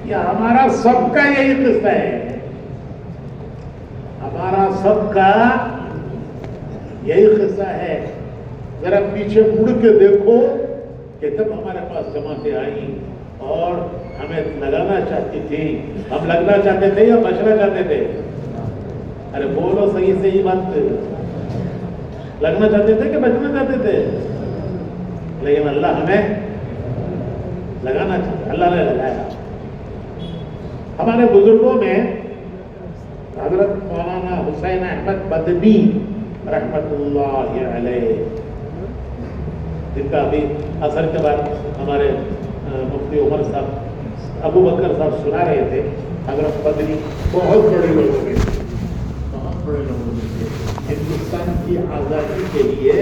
یہ ہمارا سب کا یہی قصہ ہے. ہمارا سب کا یہی قصہ ہے. ذرا پیچھے مڑ کے دیکھو کہ جب ہمارے پاس جماعتیں آئیں اور ہمیں لگانا چاہتی تھی, ہم لگنا چاہتے تھے یا بچنا چاہتے تھے؟ ارے بولو صحیح صحیح بات. لگنا چاہتے تھے کہ بچنا چاہتے تھے؟ لیکن اللہ ہمیں لگانا چاہتا, اللہ نے لگایا. ہمارے بزرگوں میں حضرت مولانا حسین احمد بدنی رحمت اللہ علیہ, جن کا ابھی اثر کے بعد ہمارے مفتی عمر صاحب, ابو بکر صاحب سنا رہے تھے. حضرت بدنی بہت بڑے لوگ ہو گئے, بہت بڑے لوگ ہو گئے. ہندوستان کی آزادی کے لیے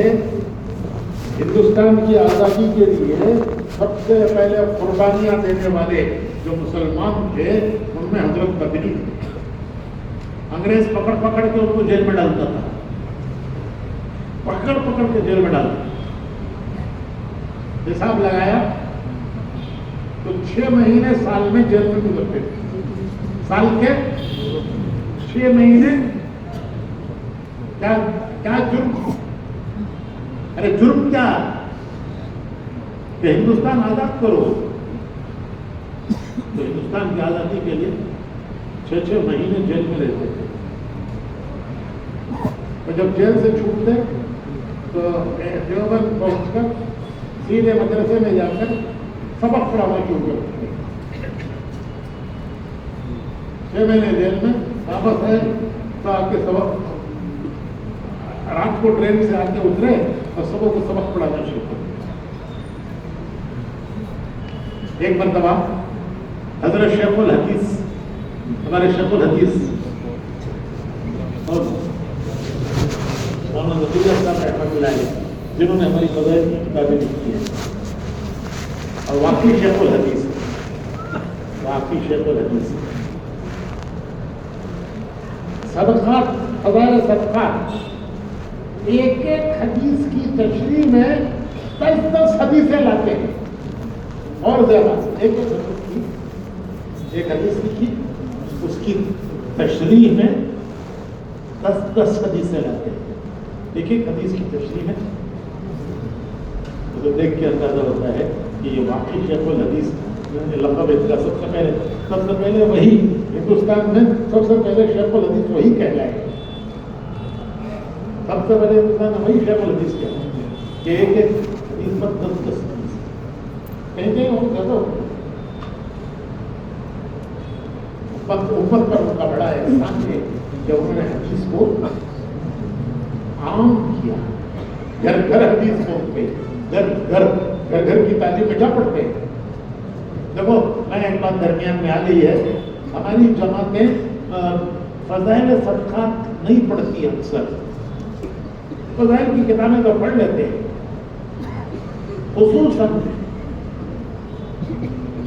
ہندوستان کی آزادی کے لیے سب سے پہلے قربانیاں دینے والے جو مسلمان تھے ان میں حضرت بدری تھے. انگریز پکڑ پکڑ کے ان کو جیل میں ڈالتا تھا, پکڑ پکڑ کے جیل میں ڈالتا. حساب لگایا تو 6 مہینے سال میں جیل میں گزرتے تھے. سال کے 6 مہینے. کیا جرم؟ ارے جرم کیا کہ ہندوستان آزاد کرو. تو ہندوستان کی آزادی کے لیے 6 مہینے جیل میں رہتے تھے. اور جب جیل سے چھوٹتے تو دیوبند پہنچ کر سیدھے مدرسے میں جا کر سبق پڑھانا شروع کرتے. 6 مہینے جیل میں واپس آئے تو آ کے سبق, رات کو ٹرین سے آ کے اترے اور سبوں کو سبق پڑھانا شروع کر دیا. ایک مرتبہ حضرت شیخ الحدیث, ہمارے شیخ الحدیث اور مولانا نصیر صاحب رحمۃ اللہ علیہ, جنہوں نے ہماری فضائل کی کتابیں لکھی ہیں, اور واقعی شیخ الحدیث, واقعی شیخ الحدیث. صدقات, فضائل صدقات, ایک ایک حدیث کی تشریح میں 10 حدیثیں لاتے ہیں اور زیادہ. ایک حدیث لکھی, اس کی تشریح میں 10 حدیثیں لاتے ہیں. ایک ایک حدیث کی تشریح میں تو دیکھ کے اندازہ ہوتا ہے کہ یہ واقعی شیخ الحدیث لقب اس کا سب سے پہلے وہی ہندوستان میں سب سے پہلے شیخ الحدیث وہی کہلائے. سب سے پہلے ہندوستان میں وہی شیخ الحدیث کہلائے کہ ایک ایک حدیث پر 10 حدیث کہیں وہ زیادہ اوپر پر ان کا بڑا احسان ہے کہ انہوں نے حدیث کو عام کیا. گھر گھر حدیث پہنچ گئی, گھر گھر کی تعلیم میں کیا پڑھتے ہیں. دیکھو میں ایک بات درمیان میں آ گئی ہے, ہماری جماعتیں فضائل صدقات نہیں پڑھتی اکثر. فضائل کی کتابیں تو پڑھ لیتے ہیں, خصوصاً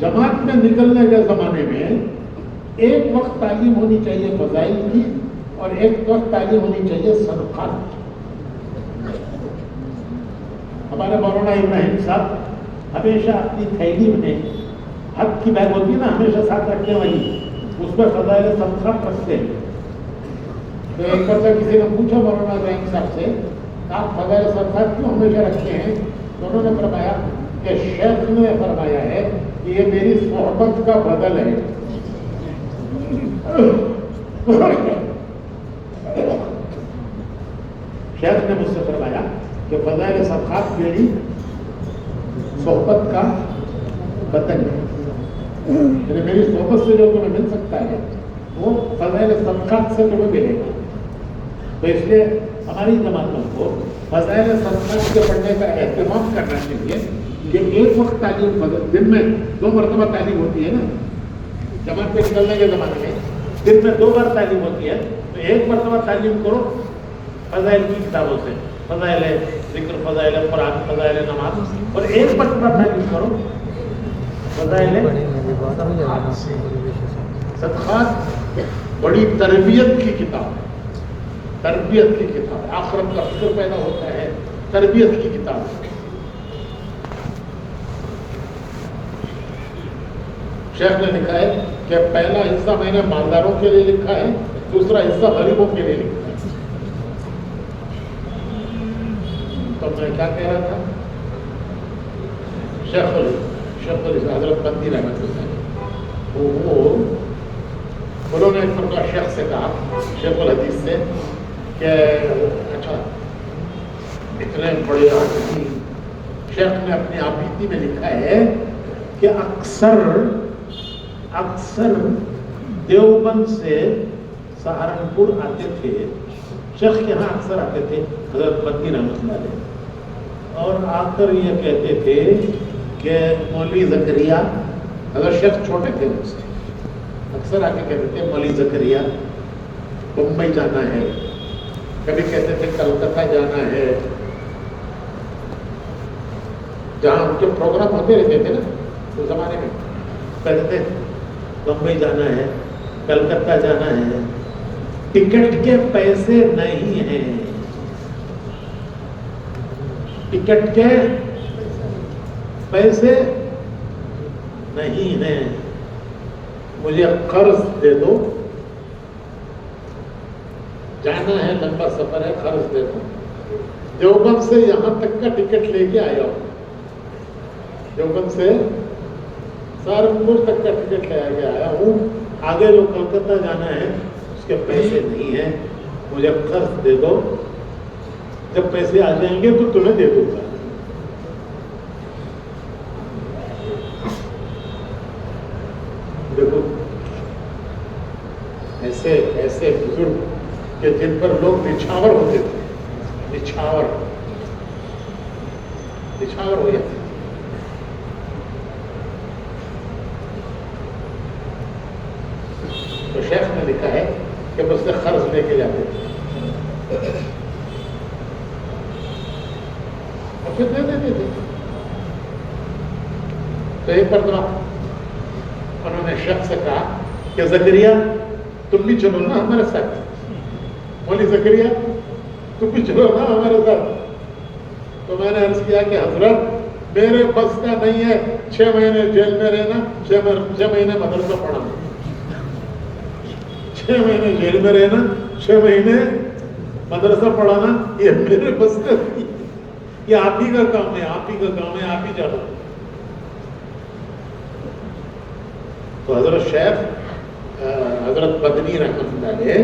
جماعت میں نکلنے کے زمانے میں ایک وقت تعلیم ہونی چاہیے فضائل کی اور ایک وقت تعلیم ہونی چاہیے صدقات کی. ہمارے مولانا ابراہیم صاحب ہمیشہ اپنی تھیلی میں حق کی بیگ ہوتی ہے نا, ہمیشہ ساتھ رکھنے والی, اس پہ فضائل صدقات رکھتے ہیں. تو ایک بار کسی نے پوچھا مولانا ابراہیم صاحب سے, آپ فضائل صدقات کیوں ہمیشہ رکھتے ہیں؟ تو انہوں نے فرمایا کہ شیخ نے فرمایا ہے کہ یہ میری صحبت کا بدل ہے. شیخ نے مجھ سے فرمایا کہ فضائل صدقات میری صحبت کا بدل ہے, یعنی میری صحبت سے جو تمہیں مل سکتا ہے وہ فضائل صدقات سے تمہیں ملے گا. تو اس لیے ہماری جماعتوں کو فضائل صدقات کے پڑھنے کا اہتمام کرنا چاہیے کہ ایک وقت تعلیم, دن میں 2 مرتبہ تعلیم ہوتی ہے نا, جماعت پہ نکلنے کے زمانے میں دن میں 2 بار تعلیم ہوتی ہے. تو ایک مرتبہ تعلیم کرو فضائل کی کتابوں سے, فضائل ذکر, فضائل قرآن, فضائل نماز, اور ایک مرتبہ تعلیم کرو فضائل صدقات. بڑی تربیت کی کتاب ہے, تربیت کی کتاب ہے, آخرت کا فکر پیدا ہوتا ہے, تربیت کی کتاب ہے. شیخ نے لکھا ہے کہ پہلا حصہ میں نے مالداروں کے لیے لکھا ہے, دوسرا حصہ غریبوں کے لیے لکھا ہے. تو میں کیا کہہ رہا تھا, شیخ حضرت بندی رحمت اللہ, وہ انہوں نے ایک مرتبہ شیخ سے کہا, شیخ الحدیث سے, کہ اچھا اتنے بڑے آدمی. شیخ نے اپنی آبیتی میں لکھا ہے کہ اکثر دیوبند سے سہارنپور آتے تھے, شیخ کے ہاں اکثر آتے تھے حضرت بندی رحمت اللہ علیہ, اور آ کر یہ کہتے تھے کہ مولوی زکریا, حضرت شیخ چھوٹے تھے ان سے, اکثر آ کے کہتے تھے مولوی زکریا بمبئی جانا ہے, کبھی کہتے تھے کلکتہ جانا ہے, جہاں ان کے پروگرام ہوتے رہتے تھے نا اس زمانے میں، کہتے تھے بمبئی جانا ہے، کلکتہ جانا ہے، ٹکٹ کے پیسے نہیں ہیں، ٹکٹ کے پیسے نہیں ہیں، مجھے قرض دے دو، جانا ہے، لمبا سفر ہے، قرض دے دو۔ دیوبند سے یہاں تک کا ٹکٹ لے کے آیا ہوں، دیوبند سے سہارنپور تک کا ٹکٹ لے کے آیا ہوں، آگے جو کلکتہ جانا ہے اس کے پیسے نہیں ہیں، مجھے قرض دے دو، جب پیسے آ جائیں گے تو تمہیں دے دوں گا۔ دیکھو ایسے بزرگ کہ جن پر لوگ نچھاور ہوتے تھے، نچھاور ہو جاتے۔ تو شیخ نے لکھا ہے کہ مجھ سے قرض لے کے جاتے تھے اور پھر دے دیتے تھے۔ تو ایک مرتبہ انہوں نے شیخ سے کہا کہ زکریا تم بھی چلو نا ہمارے ساتھ، مولی زکریا تم بھی چلو نا ہمارے ساتھ۔ تو میں نے عرض کیا کہ حضرت میرے بس کا نہیں ہے 6 مہینے جیل میں رہنا، 6 مہینے مدرسہ پڑھانا، 6 مہینے جیل میں رہنا، 6 مہینے مدرسہ پڑھانا، یہ میرے بس کا نہیں، یہ آپ ہی کا کام ہے، آپ ہی کا کام ہے، آپ ہی جانو۔ تو حضرت شیخ حضرت مدنی رحمۃ اللہ علیہ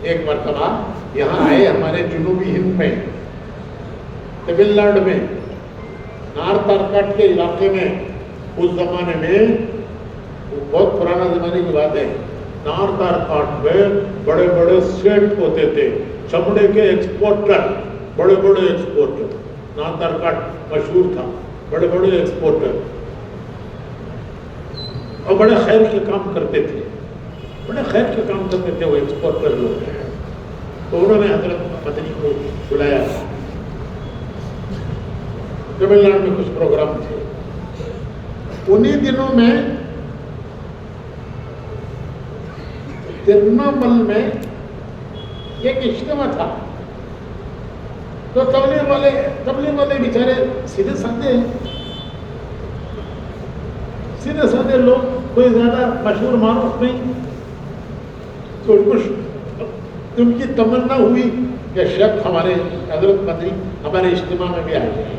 ایک مرتبہ یہاں آئے ہمارے جنوبی ہند میں، تمل ناڈو میں، نارتھ آرکاٹ کے علاقے میں۔ اس زمانے میں بہت پرانا زمانے کی بات ہے، نارتھ آرکاٹ میں بڑے بڑے سیٹ ہوتے تھے، چمڑے کے ایکسپورٹر، بڑے بڑے ایکسپورٹر، نارتھ آرکاٹ مشہور تھا، بڑے بڑے ایکسپورٹر، اور بڑے خیر کے کام کرتے تھے، بڑے خیر کے کام کرتے تھے وہ ایکسپورٹر لوگ۔ تو انہوں نے حضرت مدنی کو بلایا، تمل ناڈو میں کچھ پروگرام تھے، انہی دنوں میں ترونامل میں ایک اجتماع تھا۔ تو تبلیغ والے بیچارے سیدھے سادے لوگ، کوئی زیادہ مشہور معروف نہیں، تو ان کی تمنا ہوئی کہ شیخ ہمارے حضرت مدنی ہمارے اجتماع میں بھی آ جائے۔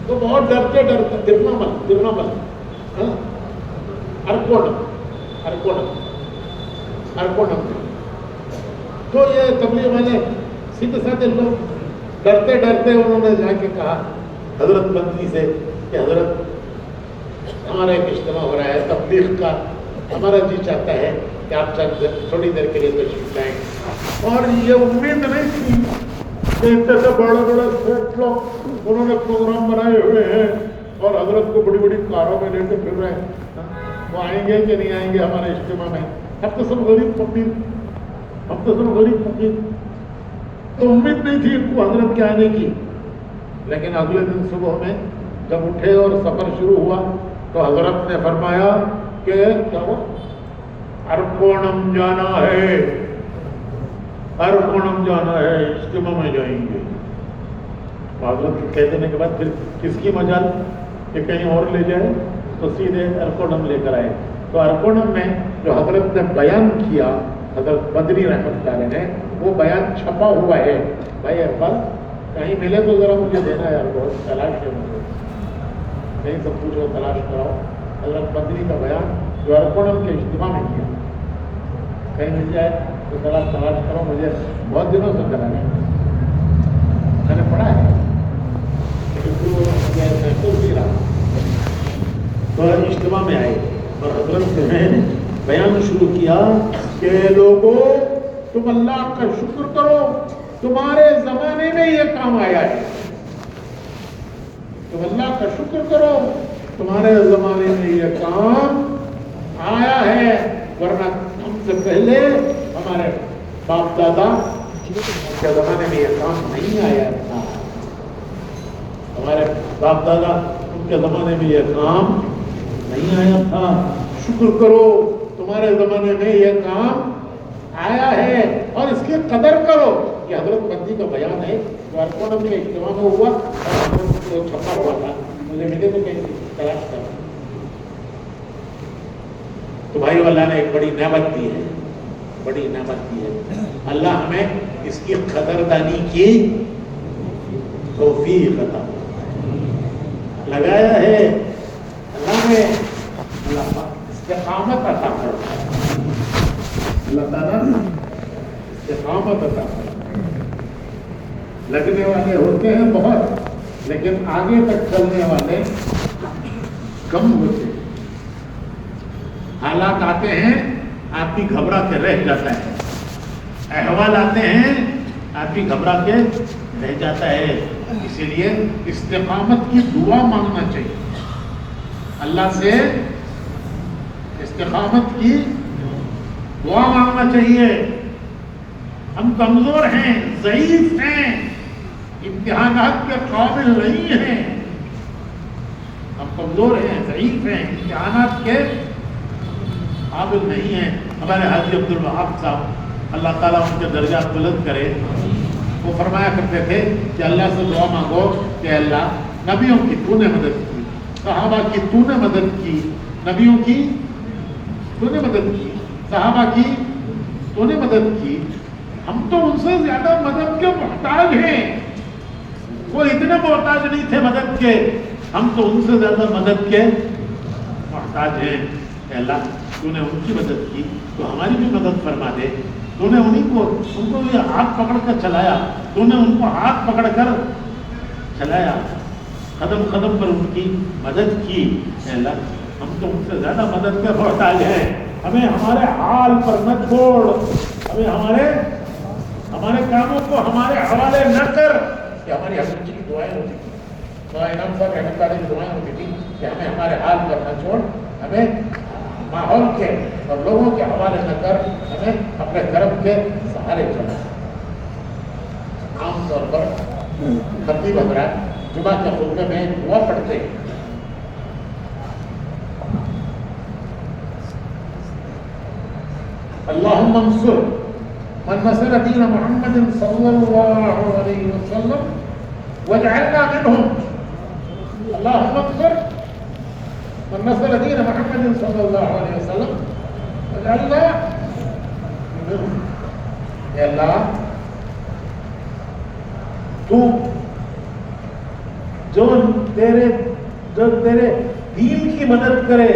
تو بہت ڈرتے ترونامل ارکونم تو یہ تبلیغ والے سیدھے سادے لوگ ڈرتے انہوں نے جا کے کہا حضرت مدنی سے کہ حضرت ہمارا ایک اجتماع ہو رہا ہے تبلیغ کا، ہمارا جی چاہتا ہے کہ آپ تھوڑی دیر کے لیے تشریف لائیں۔ اور یہ امید نہیں تھی کہ اتنے سے بڑے سیٹ لوگ انہوں نے پروگرام بنائے ہوئے ہیں اور حضرت کو بڑی بڑی کاروں میں لے کے پھر رہے ہیں، وہ آئیں گے کہ نہیں آئیں گے ہمارے اجتماع میں؟ ہم تو سب غریب فقیر، تو امید نہیں تھی ان کو حضرت کے آنے کی۔ لیکن اگلے دن صبح میں جب اٹھے اور سفر شروع ہوا تو حضرت نے فرمایا کہ ارکونم جانا ہے، اجتماع میں جائیں گے۔ حضرت کے کہہ دینے کے بعد پھر کس کی مجال کہ کہیں اور لے جائے، تو سیدھے ارکونم لے کر آئے۔ تو ارکونم میں جو حضرت نے بیان کیا، حضرت مدنی رحمۃ اللہ علیہ نے، وہ بیان چھپا ہوا ہے۔ بھائی اقبال کہیں ملے تو ذرا مجھے دینا یار، بہت تلاش ہے مجھے، کہیں سب پوچھو تلاش کراؤ۔ حضرت مدنی کا بیان جو ارکونم کے اجتماع میں کیا، کہیں مل جائے تو تلاش کرو، مجھے بہت دنوں سے کرا ہے، میں نے پڑھا ہے لیکن محسوس نہیں رہا۔ تو اجتماع میں آئے اور حضرت نے بیان شروع کیا کہ لوگوں تم اللہ کا شکر کرو، تمہارے زمانے میں یہ کام آیا ہے، تم اللہ کا شکر کرو، تمہارے زمانے میں یہ کام آیا ہے، ورنہ ہم سے پہلے ہمارے باپ دادا کے زمانے میں یہ کام نہیں آیا تھا۔ ہمارے باپ دادا ان کے زمانے میں یہ کام نہیں آیا تھا. شکر کرو تمہارے زمانے میں یہ کام آیا ہے اور اس کی قدر کرو. یہ حضرت مہدی کا بیان ہے جو ارکان میں اجتماع میں ہوا اور چھپا ہوا تھا. مجھے ملے تو کہیں تلاش کرا. تو بھائی اللہ نے ایک بڑی نعمت دی ہے, بڑی نعمت دی ہے. اللہ ہمیں اس کی قدردانی کی توفیق عطا لگایا ہے. اللہ نے استقامت عطا کرتا ہے. اللہ تعالیٰ استقامت عطا کرتا ہے. لگنے والے ہوتے ہیں بہت, لیکن آگے تک چلنے والے کم ہوتے ہیں. حالات آتے ہیں آدمی گھبرا کے رہ جاتا ہے, احوال آتے ہیں آدمی گھبرا کے رہ جاتا ہے. اسی لیے استقامت کی دعا مانگنا چاہیے اللہ سے. استقامت کی دعا مانگنا چاہیے. ہم کمزور ہیں, ضعیف ہیں, امتحانات کے قابل نہیں ہیں. ہم کمزور ہیں, ضعیف ہیں, امتحانات کے قابل نہیں ہیں. ہمارے حاجی عبد الوہاب صاحب اللہ تعالیٰ ان کے درجات بلند کرے, وہ فرمایا کرتے تھے کہ اللہ سے دعا مانگو کہ اللہ نبیوں کی تو نے مدد کی, صحابہ کی تو نے مدد کی, نبیوں کی تو نے مدد کی, صحابہ کی تو نے مدد کی. ہم تو ان سے زیادہ مدد کے محتاج ہیں. وہ اتنے محتاج نہیں تھے مدد کے, ہم تو ان سے زیادہ مدد کے محتاج ہیں. کہ اللہ تو نے ان کی مدد کی تو ہماری بھی مدد فرما دے. تو نے ان کو یہ ہاتھ پکڑ کر چلایا, تو نے ان کو ہاتھ پکڑ کر چلایا, قدم قدم پر ان کی مدد کی. اللہ ہم تو ان سے زیادہ مدد کے محتاج ہیں. ہمیں ہمارے حال پر نہ چھوڑ, ہمیں ہمارے کاموں کو ہمارے حوالے نہ کر. کہ ہماری حضرت جی کی دعائیں ہوتی تھی, امام صاحب رحمۃ اللہ کی دعائیں ہوتی تھی کہ ہمیں ہمارے حال پر نہ چھوڑ, ہمیں ماحول کے اور لوگوں کے حوالے نہ کر, ہمیں اپنے کرم کے سہارے چلا. عام طور پر خطیب حضرات جمعہ کے خطبے میں دعا پڑھتے ہیں. اللہم انصر من نصر دین محمد صلی اللہ علیہ وسلم واجعلنا منهم. اللہم انصر من نصر دین محمد صلی اللہ علیہ وسلم واجعلنا منهم. اے اللہ تو جو تیرے دین کی مدد کرے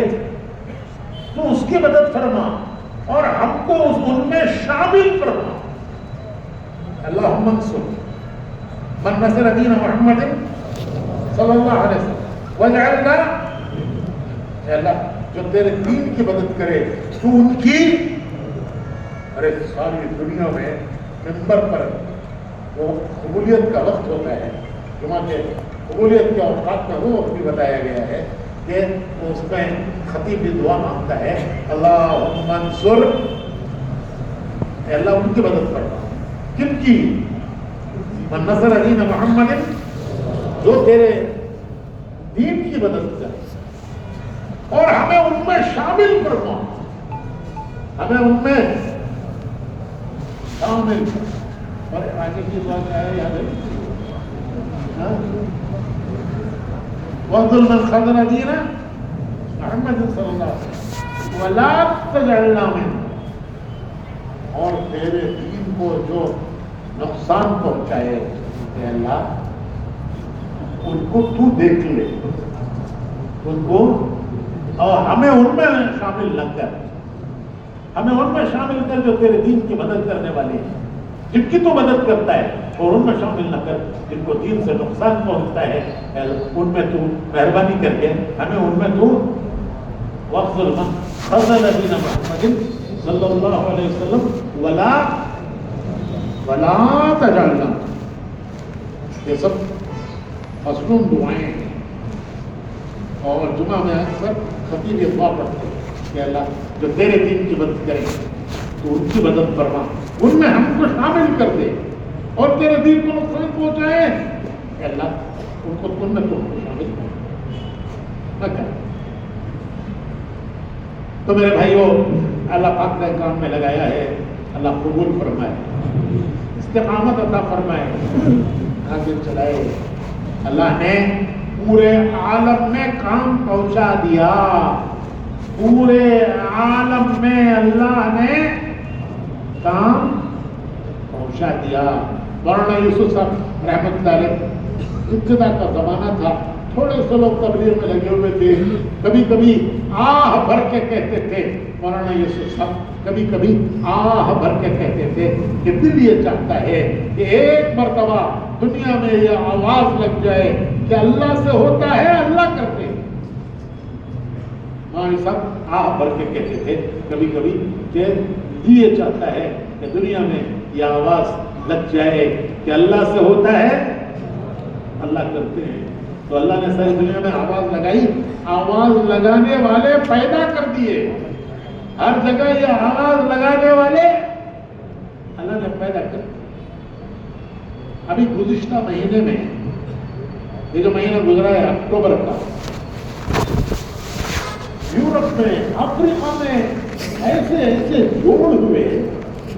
تو اس کی مدد فرما اور ہم کو ان میں شامل فرما. اللہم انصر من نصر دین محمد صلی اللہ علیہ وسلم واجعلنا. اے اللہ جو تیرے دین کی مدد کرے تو ان کی. ارے ساری دنیا میں منبر پر وہ قبولیت کا وقت ہوتا ہے, جمعہ کے قبولیت کے اوقات میں وہ وقت بھی بتایا گیا ہے کہ اس میں خطیب بھی دعا مانگتا ہے اللہم انصر. اے اللہ ان کی مدد کرنا. کن کی؟ من نصر دین محمد, جو تیرے دین کی مدد کرے اور ہمیں ان میں شامل کرنا, ہمیں ان میں شامل. اور آگے کی دعا کیا ہے یاد ہے؟ وَاغْفِرْ مَنْ خَذَلَ دِينَ محمد صلی اللہ علیہ وسلم وَلَا تَجْعَلْنَا مِنْهُ. اور تیرے دین کو جو نقصان پہنچائے اے اللہ ان کو تو دیکھ لے, ان کو, اور ہمیں ان میں شامل نہ کر. ہمیں ان میں شامل کر جو تیرے دین کی مدد کرنے والے ہیں, جن کی تو مدد کرتا ہے, اور ان میں شامل نہ کر جن کو دین سے نقصان پہنچتا ہے. ان میں تو مہربانی کر کے ہمیں ان میں تو وَاغْفِرْ مَنْ خَذَلَ دِينَ مُحَمَّدٍ صلی اللہ علیہ وسلم وَلَا تَجْعَلْنَا. یہ سب مصنون دعائیں ہیں, اور جمعہ میں اکثر خطیب یہ دعا پڑھتے ہیں کہ اللہ جو تیرے دین کی مدد کریں تو ان کی مدد فرما, ان میں ہم کو شامل کر دے, اور تیرے دین کو نقصان پہنچائے کہ اللہ ان کو سنتوں کو شامل نہ کریں. تو میرے بھائیوں اللہ پاک نے کام میں لگایا ہے, اللہ قبول فرمائے, استقامت عطا فرمائے, آگے چلائے. اللہ نے پورے عالم میں کام پہنچا دیا, پورے عالم میں اللہ نے کام پہنچا دیا. مولانا یوسف صاحب رحمۃ اللہ علیہ, ابتدا کا زمانہ تھا, تھوڑے سے لوگ تبلیغ میں لگے ہوئے تھے, کبھی کبھی آہ بھر کے کہتے تھے مولانا یوسف صاحب, کبھی کبھی آہ بھر کے کہتے تھے کہ دل یہ چاہتا ہے کہ ایک مرتبہ دنیا میں یہ آواز لگ جائے کہ اللہ سے ہوتا ہے, اللہ کرتے ہیں. مولانا صاحب آہ بھر کے کہتے تھے کبھی کبھی کہ دل یہ چاہتا ہے کہ دنیا میں یہ آواز لگ جائے کہ اللہ سے ہوتا ہے, اللہ کرتے ہیں. تو اللہ نے ساری دنیا میں آواز لگائی, آواز لگانے والے پیدا کر دیے. ہر جگہ یہ آواز لگانے والے اللہ نے پیدا کر دیے. ابھی گزشتہ مہینے میں, یہ جو مہینہ گزرا ہے اکتوبر کا, یورپ میں, افریقہ میں ایسے ایسے جوڑ ہوئے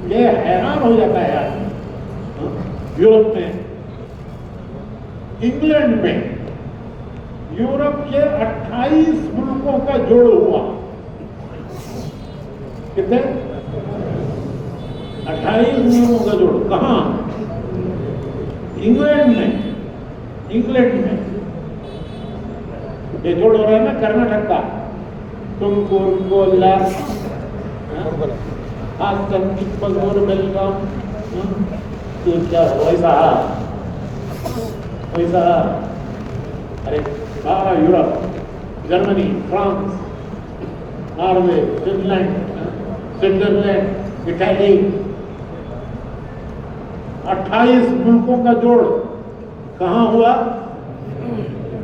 یہ حیران ہو جاتا ہے آدمی. یورپ میں, انگلینڈ میں, یورپ کے 28 ملکوں کا جوڑ ہوا. کتنے؟ 28 ملکوں کا جوڑ. کہاں؟ انگلینڈ میں. انگلینڈ میں یہ جوڑ ہو رہا ہے نا, کرناٹک کا. تم کو بیلگام, کیا ویسا ارے سارا Europe, Germany, France, Norway, Finland, Switzerland, Italy, 28 ملکوں کا جوڑ کہاں ہوا؟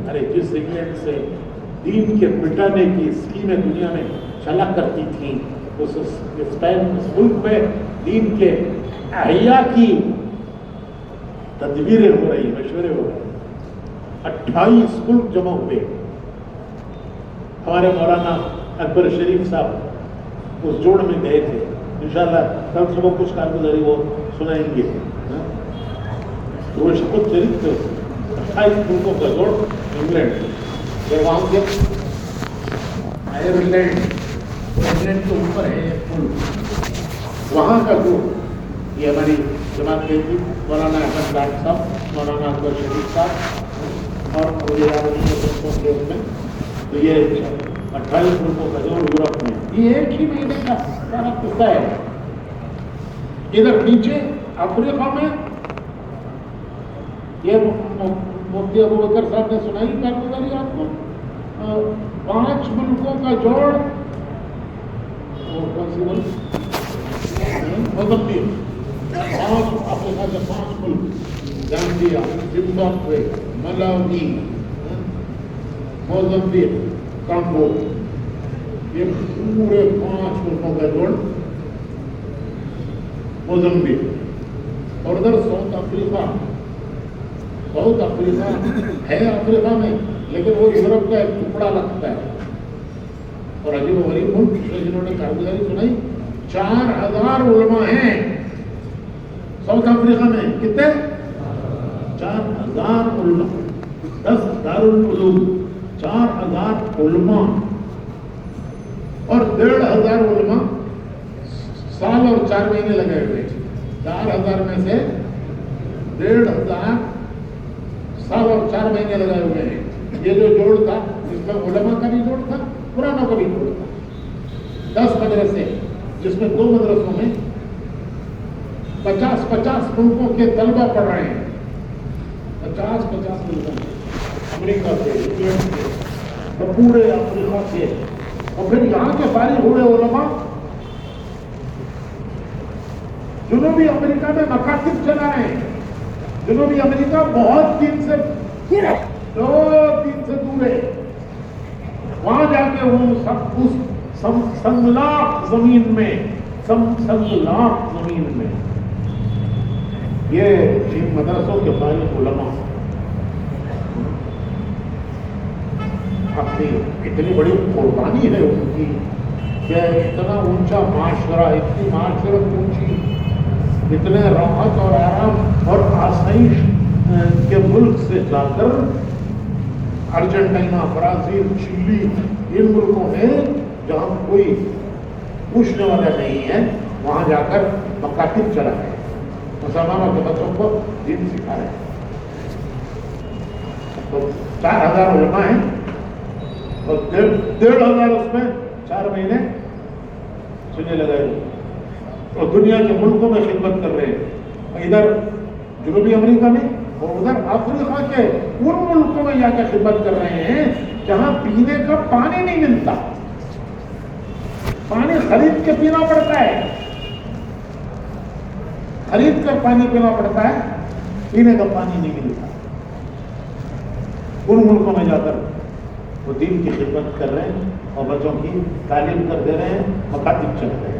ارے جس انگلینڈ سے دین کے مٹانے کی اسکیمیں دنیا میں چلا کرتی تھیں, اس ملک میں دین کے احیاء کی تدبیریں ہو رہی, مشورے ہو رہے. 28 ملک جمع ہوئے. ہمارے مولانا اکبر شریف صاحب اس جوڑ میں گئے تھے. انشاءاللہ کل صبح کچھ کارگزاری وہ سنائیں گے. وہ شپت شریف تھے. 28 ملکوں کا جوڑ انگلینڈ. یہ وہاں سے آئرلینڈ, انگلینڈ کے اوپر ہے ایک ملک, وہاں کا جوڑ. یہ ہماری جماعت گئی تھی, مولانا احمد لاٹ صاحب, مولانا اکبر شریف صاحب اور مجھے یاد نہیں ہے میں. تو یہ 28 ملکوں کا جوڑ یورپ میں, یہ ایک ہی مہینے کا سارا قصہ ہے. ادھر نیچے افریقہ میں یہ مفتی ابو بکر صاحب نے سنائی کارگزاری آپ کو, 5 ملکوں کا جوڑ. کون سی ملک؟ موزمبیق. 5 افریقہ کے 5 ملک, گامبیا, زمبابوے, ملاوی, موزمبیق, کانگو, یہ پورے 5 ملکوں کا جوڑ موزمبیق. اور ادھر ساؤتھ افریقہ. ساؤتھ افریقہ ہے افریقہ میں, لیکن وہ یورپ کا ایک ٹکڑا لگتا ہے. اور عجیب و غریب ملک جنہوں نے کارگزاری سنائی, 4000 علماء ہیں ساؤتھ افریقہ میں. کتنے؟ 4000 علماء, 10 دارالعلوم, 4000 علماء اور 1500 علماء سال اور 4 مہینے لگے ہوئے. 4000 میں سے 1500 سال اور 4 مہینے لگائے ہوئے ہیں. یہ جو جوڑ تھا اس میں علماء کا بھی جوڑ تھا, قرآنوں کا بھی جوڑ تھا. 10 مدرسے, جس میں 2 مدرسوں میں 50 ملکوں کے طلبہ پڑھ رہے ہیں. 50 ملکوں کے, امریکہ سے, انگلینڈ سے, اور پورے افریقہ سے, اور پھر یہاں کے فارغ ہوئے علماء جنوبی امریکہ میں مکاتب چلا رہے ہیں. جنوبی امریکہ بہت دن سے, 2 دن سے دور ہے. وہاں جا کے وہ سب اس سنگلاخ زمین میں, سنگلاخ زمین میں یہ جن مدرسوں کے فارغ علماء اپنی اتنی بڑی قربانی ہے ان کی کہ اتنا اونچا معاشرہ، اتنی معاشرت اونچی، اتنے راحت اور آرام اور آسائش کے ملک سے جا کر ارجنٹینا، برازیل، چلی، ان ملکوں میں جہاں کوئی پوچھنے والا نہیں ہے، وہاں جا کر مکاتب چلا ہے، مسلمانوں کے بچوں کو دین سکھا رہے ہیں۔ تو 4000 علماء ہیں اور 1500 اس میں 4 مہینے سننے لگائے اور دنیا کے ملکوں میں خدمت کر رہے ہیں، ادھر جنوبی امریکہ میں اور ادھر افریقہ کے ان ملکوں میں جا کے خدمت کر رہے ہیں جہاں پینے کا پانی نہیں ملتا، پانی خرید کے پینا پڑتا ہے، خرید کر پانی پینا پڑتا ہے، پینے کا پانی نہیں ملتا۔ ان ملکوں میں جا کر وہ دین کی خدمت کر رہے ہیں اور بچوں کی تعلیم کر دے رہے ہیں، مکاتب چل رہے ہیں۔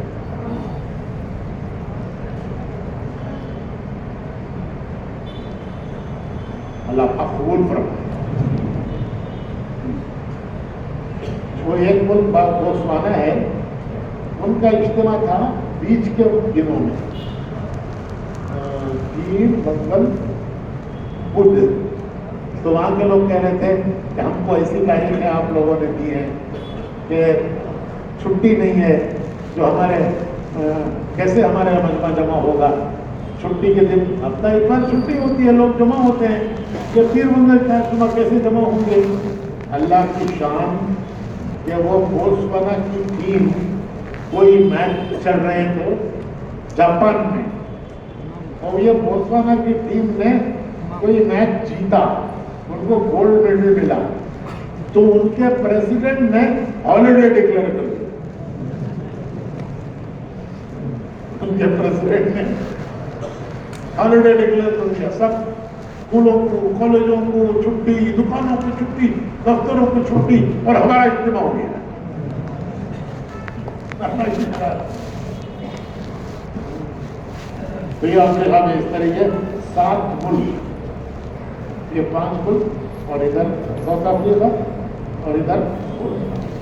اللہ کا قبول فرمائے۔ وہ ایک ملک بوتسوانا ہے، ان کا اجتماع تھا بیچ کے دنوں میں، 3 منگل بدھ، تو وہاں کے لوگ کہہ رہے تھے کہ ہم کو ایسی تاریخیں آپ لوگوں نے دی ہیں کہ چھٹی نہیں ہے، جو ہمارے کیسے ہمارے مجمع جمع ہوگا، چھٹی کے دن ہفتہ اتوار چھٹی ہوتی ہے، لوگ جمع ہوتے ہیں، کہ پھر منگل کا اجتماع کیسے جمع ہوں گے؟ اللہ کی شان کہ وہ بوتسوانا کی ٹیم، کوئی میچ چل رہے تھے جاپان میں، اور یہ بوتسوانا کی ٹیم نے کوئی میچ جیتا، ان کو گولڈ میڈل ملا، تو ان کے پریزیڈنٹ نے ہالیڈے ڈکلیئر کر دیا، ان کے پریزیڈنٹ نے ہالیڈے ڈکلیئر کر دیا، سب اسکولوں کو، کالجوں کو چھٹی، دکانوں کی چھٹی، دفتروں کی چھٹی، اور ہمارا اجتماع ہو گیا۔ تو یہ افریقہ میں اس طریقے 7 ملک، یہ 5 ملک، اور ادھر ساؤتھ افریقہ، اور ادھر،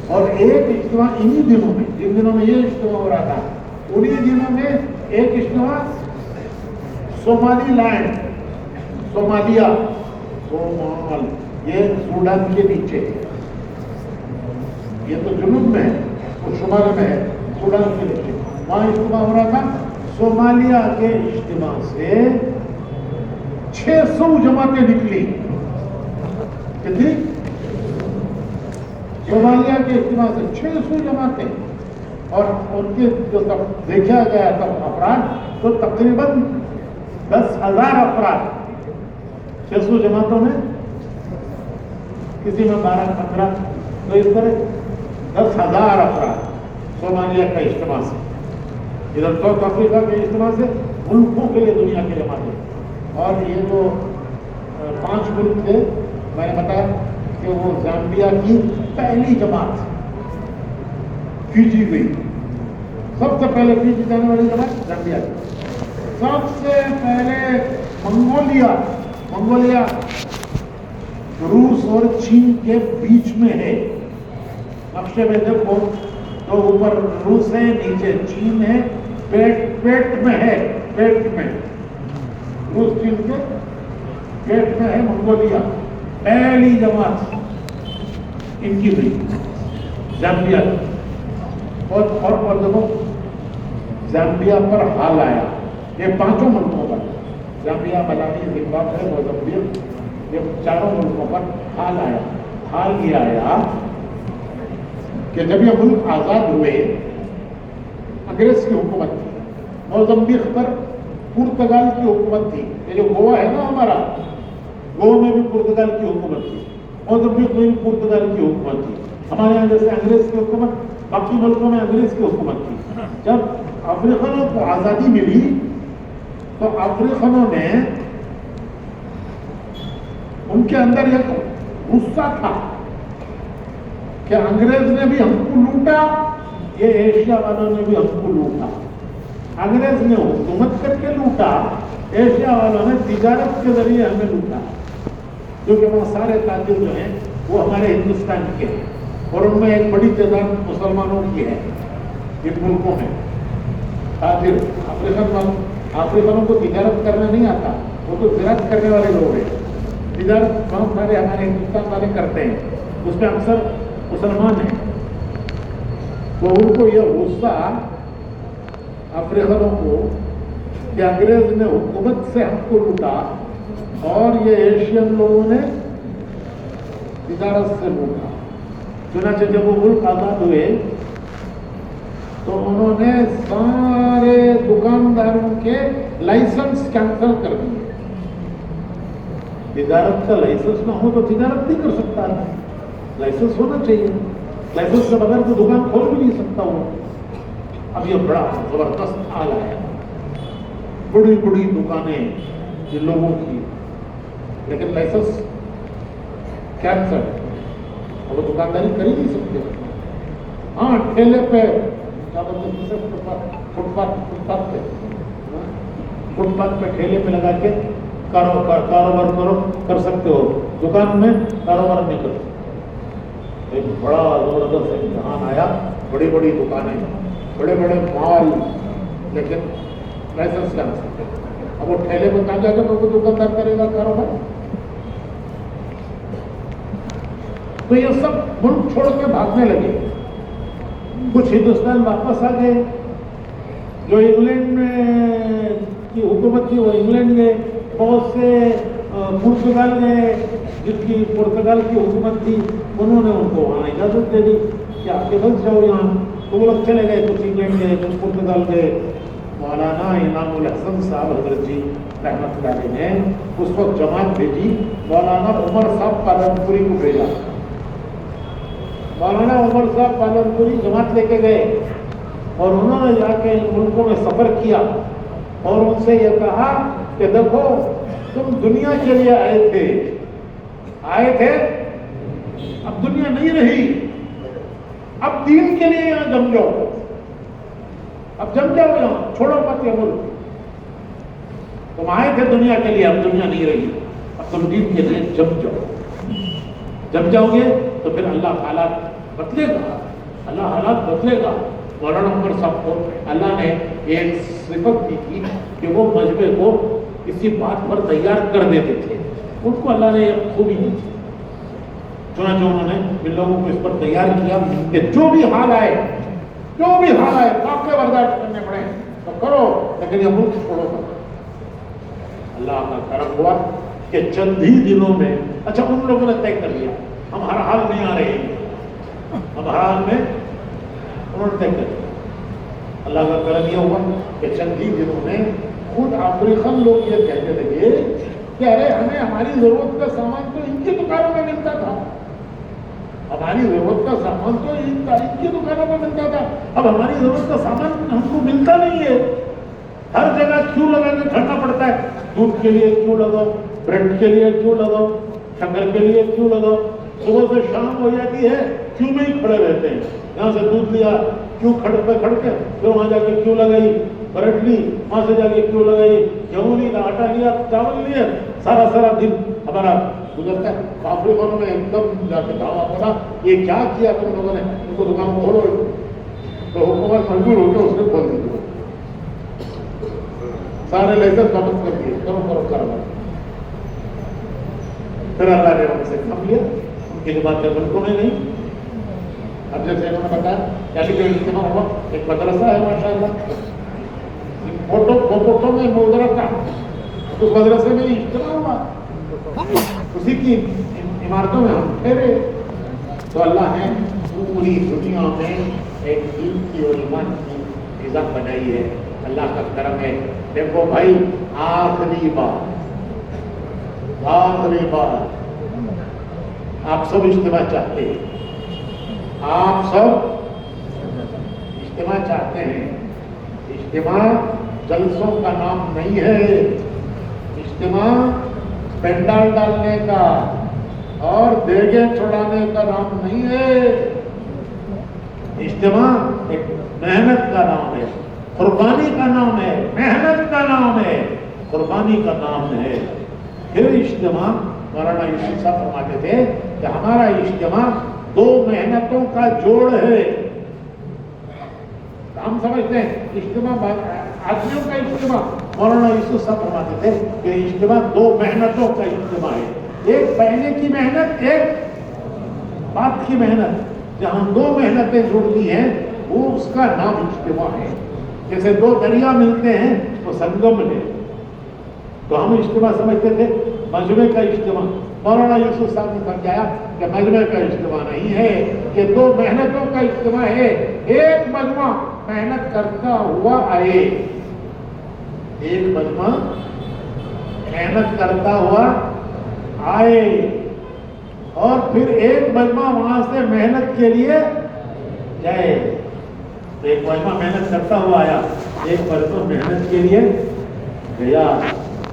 اور ایک اجتماع انہی دنوں میں، جن دنوں میں یہ اجتماع ہو رہا تھا، انہی دنوں میں ایک اجتماع صومالی لینڈ، صومالیہ، صومال، یہ سوڈان کے نیچے، یہ تو جنوب میں ہے، وہ شمال میں ہے، سوڈان کے نیچے، وہاں اجتماع ہو رہا تھا۔ صومالیہ کے اجتماع سے 600 جماعتیں نکلی، کتنی؟ صومالیہ کے اجتماع سے 600 جماعتیں، اور ان کے جو دیکھا گیا تب افراد تو تقریباً 10,000 افراد، 600 جماعتوں میں کسی میں 12-15، تو اس طرح 10,000 افراد صومالیہ کا اجتماع سے، ادھر ساؤتھ افریقہ کے اجتماع سے ملکوں کے لیے دنیا کے جماعتیں، اور یہ جو 5 ملک تھے، میں نے بتایا کہ وہ زامبیا کی پہلی جماعت فیجی گئی، سب سے پہلے فیجی جانے والی جماعت زامبیا کی، سب سے پہلے منگولیا روس اور چین کے بیچ میں ہے، نقشے میں دیکھو تو اوپر روس ہے، نیچے چین ہے، پیٹ میں ہے، پیٹ میں روس چین کے پیٹ میں ہے منگولیا، پہلی جماعت ان کی ہوئی زامبیا، اور دیکھو زامبیا پر حال آیا، یہ 5 ملکوں پر، زامبیا، ملاوی، زمبابوے، موزمبیق، یہ 4 ملکوں پر حال آیا۔ حال یہ آیا کہ جب یہ ملک آزاد ہوئے، انگریز کی حکومت تھی، موزمبیق پر پرتگال کی حکومت تھی، یہ جو گوا ہے نا ہمارا، گوا میں بھی پرتگال کی حکومت تھی، موزمبیق میں بھی پرتگال کی حکومت تھی، ہمارے یہاں جیسے انگریز کی حکومت، باقی ملکوں میں انگریز کی حکومت تھی۔ جب افریقنوں کو آزادی ملی تو افریقنوں نے، ان کے اندر ایک غصہ تھا کہ انگریز نے بھی ہم کو لوٹا، یہ ایشیا والوں نے بھی ہم کو لوٹا، انگریز نے حکومت کر کے لوٹا، ایشیا والوں نے تجارت کے ذریعے ہمیں لوٹا، جو کہ وہ سارے تاجر جو ہیں وہ ہمارے ہندوستان کے ہیں اور ان میں ایک بڑی تعداد مسلمانوں کی ہے ان ملکوں میں. تاجر افریقنوں کو تجارت کرنا نہیں آتا, وہ تو زراعت کرنے والے لوگ ہیں. تجارت بہت سارے ہمارے ہندوستان والے کرتے ہیں, اس میں اکثر مسلمان ہیں. تو ان کو یہ غصہ افریقنوں کو کہ انگریز نے حکومت سے ہم کو لوٹا اور یہ ایشین لوگوں نے تجارت سے لوٹا. چنانچہ جب وہ ملک آزاد ہوئے تو انہوں نے سارے دکانداروں کے لائسنس کینسل کر دیے. تجارت کا لائسنس نہ ہو تو تجارت نہیں کر سکتا ہے, لائسنس ہونا چاہیے. لائسنس کے بغیر تو دکان کھول بھی نہیں سکتا ہو. اب یہ بڑا زبردست حال ہے, بڑی بڑی دکانیں جن لوگوں کی, لیکن لائسنس کینسل, اور وہ دکانداری کر ہی نہیں سکتے. ہاں ٹھیلے پہ فٹ پاتھ پہ ٹھیلے پہ لگا کے کاروبار کر سکتے ہو, دکان میں کاروبار نہیں کر سکتے. ایک بڑا زبردست امتحان آیا, بڑی بڑی دکانیں, بڑے بڑے مال, لیکن لائسنس کینسل. اب وہ ٹھیلے پہ کہاں جا کے وہ دکاندار کرے گا کاروبار؟ تو یہ سب ملک چھوڑ کے بھاگنے لگے. کچھ ہندوستان واپس آ گئے, جو انگلینڈ میں کی حکومت تھی وہ انگلینڈ گئے, بہت سے پرتگال گئے, جن کی پرتگال کی حکومت تھی انہوں نے ان کو وہاں اجازت دے دی کہ آپ کے بس جاؤ یہاں. تو وہ لوگ چلے گئے, کچھ انگلینڈ گئے, کچھ پرتگال گئے. مولانا انعام الحسن صاحب حضرت جی رحمۃ اللہ علیہ نے اس وقت جماعت بھیجی, مولانا عمر صاحب پالنپوری کو بھیجا. مولانا عمر صاحب پالنپوری جماعت لے کے گئے اور انہوں نے جا کے ان ملکوں میں سفر کیا اور ان سے یہ کہا کہ دیکھو تم دنیا کے لیے آئے تھے, اب دنیا نہیں رہی, اب دین کے لیے یہاں جم جاؤ, اب جم جاؤ یہاں, چھوڑو مت یہ ملک. تم آئے تھے دنیا کے لیے, اب دنیا نہیں رہی, اب تم دین کے لیے جم جاؤ. جب جاؤ گے تو پھر اللہ حالات بدلے گا, اللہ حالات بدلے گا. مولانا عمر صاحب کو اللہ نے ایک صفت دی تھی کہ وہ مجمع کو کسی بات پر تیار کر دیتے تھے. ان کو اللہ نے ایک خوبی دی تھی, چنانچہ انہوں نے ان لوگوں کو اس پر تیار کیا کہ جو بھی حال آئے, کافی برداشت کرنے پڑے تو کرو, لیکن یہ ملک چھوڑو مت. اللہ کا کرم ہوا کہ چند ہی دنوں میں, اچھا ان لوگوں نے طے کر لیا ہم ہر حال میں آ رہے ہیں, ہم ہر حال میں, انہوں نے طے کر لیا. اللہ کا کرم یہ ہوا کہ چند ہی دنوں میں خود افریقن لوگ یہ کہنے لگے کہ ارے ہمیں ہماری ضرورت کا سامان تو ان کی دکانوں میں ملتا تھا, ہماری ضرورت کا سامان تو ان کی دکانوں میں ملتا تھا, اب ہماری ضرورت کا سامان ہم کو ملتا نہیں ہے. ہر جگہ کیوں لگا کے کھڑنا پڑتا ہے, دودھ کے لیے کیوں لگاؤ, بریڈ کے لیے کیوں لگاؤ, شکر کے لیے کیوں لگاؤ, صبح سے شام ہو جاتی ہے کیوں میں ہی کھڑے رہتے ہیں. یہاں سے دودھ لیا کیوں کھڑ کے, پھر وہاں جا کے کیوں لگائی, بریڈ لی وہاں سے جا کے کیوں لگائی, گیہوں لیا, آٹا لیا, چاول لیا, سارا دن ہمارا گزرتا ہے. افریقوں میں ایک دم جا کے دعویٰ کرا یہ کیا کیا تم لوگوں نے, ان کو دکان کھولو. تو حکومت مجبور ہو کے اس نے کھول دی, سارے لائسنس واپس کر دیے, کرو کاروبار. پھر اللہ نے ان سے کام لیا, ان کی باتیں ملکوں میں نہیں. اب جیسے انہوں نے بتایا کیا جو اجتماع ہوا, ایک مدرسہ ہے ماشاء اللہ, فوٹو میں مدرسہ تھا, اس مدرسے میں اجتماع ہوا, اسی کی عمارتوں میں ہم ٹھہرے. تو اللہ نے پوری دنیا میں ایک دین کی اور ایمان کی فضا بنائی ہے. اللہ کا کرم ہے. دیکھو بھائی, آخری بار آپ سب اجتماع چاہتے ہیں, آپ سب اجتماع چاہتے ہیں. اجتماع جلسوں کا نام نہیں ہے, اجتماع پینڈال ڈالنے کا اور دیگیں چڑھانے کا نام نہیں ہے. اجتماع ایک محنت کا نام ہے, قربانی کا نام ہے, محنت کا نام ہے, قربانی کا نام ہے. پھر اجتماع مولانا یوسف صاحب فرماتے تھے کہ ہمارا اجتماع 2 محنتوں کا جوڑ ہے. ہم سمجھتے ہیں اجتماع آدمیوں کا اجتماع. مولانا یوسف صاحب فرماتے تھے کہ اجتماع 2 محنتوں کا اجتماع ہے. ایک پہلے کی محنت, ایک بعد کی محنت. جہاں 2 محنتیں جڑتی ہیں وہ اس کا نام اجتماع ہے. جیسے 2 دریا ملتے ہیں تو سنگم ہے. تو ہم اجتماع سمجھتے تھے مجمع کا اجتماع. مولانا یوسف صاحب نے سمجھایا کہ مجمع کا اجتماع نہیں ہے, کہ 2 محنتوں کا اجتماع ہے. ایک مجمع محنت کرتا ہوا آئے, ایک مجمع محنت کرتا ہوا آئے, اور پھر ایک مجمع وہاں سے محنت کے لیے جائے. ایک مجمع محنت کرتا ہوا آیا, ایک مجمع محنت کے لیے گیا.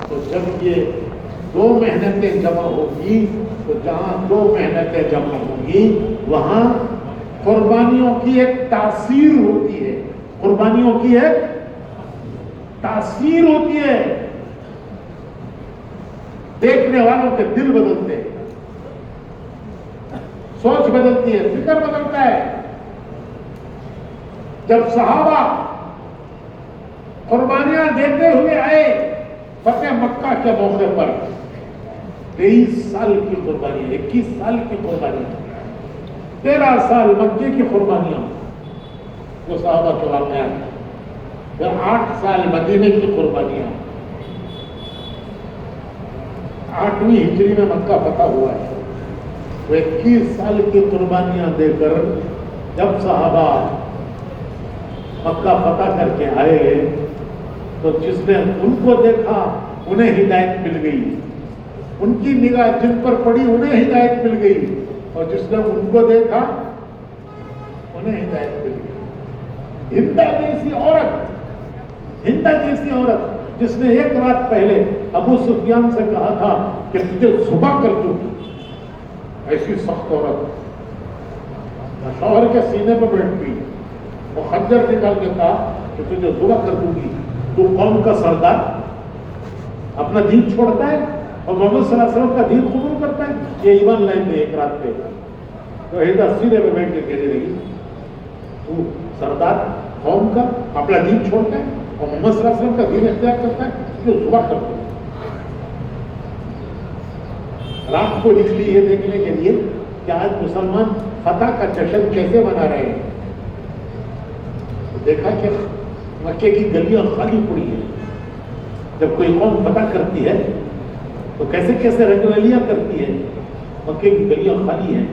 تو جب یہ 2 محنتیں جمع ہوگی تو جہاں 2 محنتیں جمع ہوگی وہاں قربانیوں کی ایک تاثیر ہوتی ہے. قربانیوں کی ایک تاثیر ہوتی ہے. دیکھنے والوں کے دل بدلتے ہیں, سوچ بدلتی ہے, فکر بدلتا ہے. جب صحابہ قربانیاں دیتے ہوئے آئے فتح مکہ کے موقع پر, 23 سال کی قربانی, 21 سال کی قربانی, 13 سال مکے کی قربانیاں جو صحابہ کے واقعات, پھر 8 سال مدینے کی قربانیاں. 8ویں ہجری میں مکہ فتح ہوا ہے. وہ 21 سال کی قربانیاں دے کر جب صحابہ مکہ فتح کر کے آئے تو جس نے ان کو دیکھا انہیں ہدایت مل گئی. ان کی نگاہ جن پر پڑی انہیں ہدایت مل گئی, اور جس نے ان کو دیکھا انہیں ہدایت مل گئی. ہندا جیسی عورت جس نے 1 رات پہلے ابو سفیان سے کہا تھا کہ تجھے ذبح کر دوں گی, ایسی سخت عورت شوہر کے سینے پہ بیٹھ گئی, وہ خنجر نکال کے کہا کہ تجھے ذبح کر دوں گی. تو قوم کا سردار اپنا دین چھوڑتا ہے اور محمد صلی اللہ علیہ وسلم کا دین قبول کرتا ہے. یہ ایمان لائن میں 1 رات پہ تو ہندا سینے پہ بیٹھ کے کہنے لگی تو سردار قوم کا اپنا دین چھوڑتا ہے اور محمد صلی اللہ علیہ وسلم کا دین اختیار کرتا ہے, جو ذبح کرتا ہے. رات کو نکلی یہ دیکھنے کے لیے کہ آج مسلمان فتح کا جشن کیسے منا رہے ہیں. دیکھا کہ مکے کی گلیاں خالی پڑی ہیں. جب کوئی قوم فتح کرتی ہے تو کیسے کیسے رنگریلیاں کرتی ہے. مکے کی گلیاں خالی ہیں.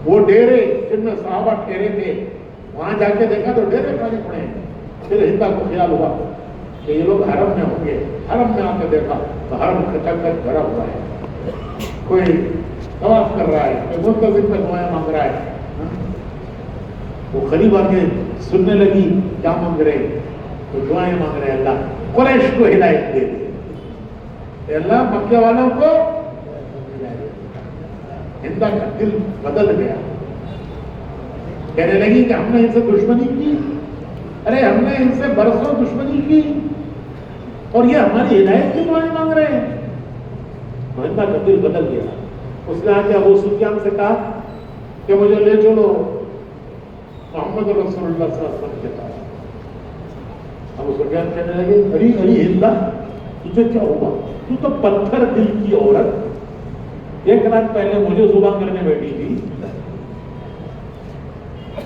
وہ ڈیرے جن میں صحابہ ٹھہرے تھے وہاں جا کے دیکھا تو ڈیرے خالی پڑے ہیں. پھر ہندا کو خیال ہوا کہ یہ لوگ حرم میں ہوں گے. حرم میں آ کے دیکھا تو حرم کچل کر بھرا ہوا ہے. کوئی طواف کر رہا ہے, کوئی منتظر میں دعائیں مانگ رہا ہے. وہ قریب آ کے سننے لگی کیا مانگ رہے, تو دعائیں مانگ رہے اللہ قریش کو ہدایت دے دے, اللہ مکے والوں کو ہدایت دے. ہندا کا دل بدل گیا, کہنے لگی کہ ہم نے ان سے دشمنی کی, ارے ہم نے ان سے برسوں دشمنی کی اور یہ ہماری ہدایت کی دعائیں مانگ رہے ہیں. ہندا کا دل بدل گیا. اس نے آ کے ابو سفیان سے کہا کہ مجھے لے چلو محمد رسول اللہ صلی اللہ علیہ وسلم کے پاس. ابو سفیان کہنے لگے اری اری ہندا تجھے کیا ہوا, تو تو پتھر دل کی عورت, 1 رات پہلے مجھے ذبح کرنے بیٹھی تھی.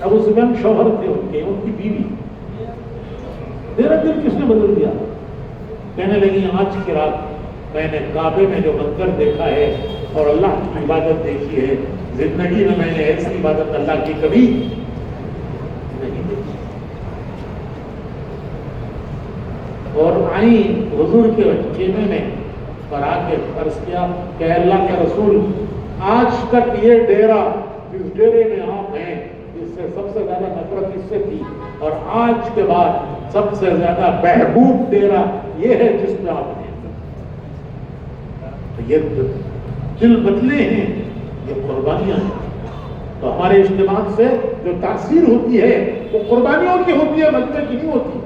ابو سفیان شوہر تھے ان کی بیوی. تیرا دل کس نے بدل دیا؟ کہنے لگی آج کی رات میں نے کعبے میں جو منظر دیکھا ہے اور اللہ کی عبادت دیکھی ہے, زندگی میں نے ایسی عبادت اللہ کی کبھی نہیں دیکھی. اور آئی حضور کے خیمے میں اور آ کے عرض کیا کہ اللہ کے رسول, آج تک یہ ڈیرا جس ڈیرے میں آپ ہیں اس سے سب سے زیادہ نفرت اس سے تھی, اور آج کے بعد سب سے زیادہ محبوب ڈیرا یہ ہے جس میں آپ ہیں. یہ دل بدلے ہیں, یہ قربانیاں ہیں. تو ہمارے اجتماع سے جو تاثیر ہوتی ہے وہ قربانیوں کی ہوتی ہے, مجمع کی نہیں ہوتی.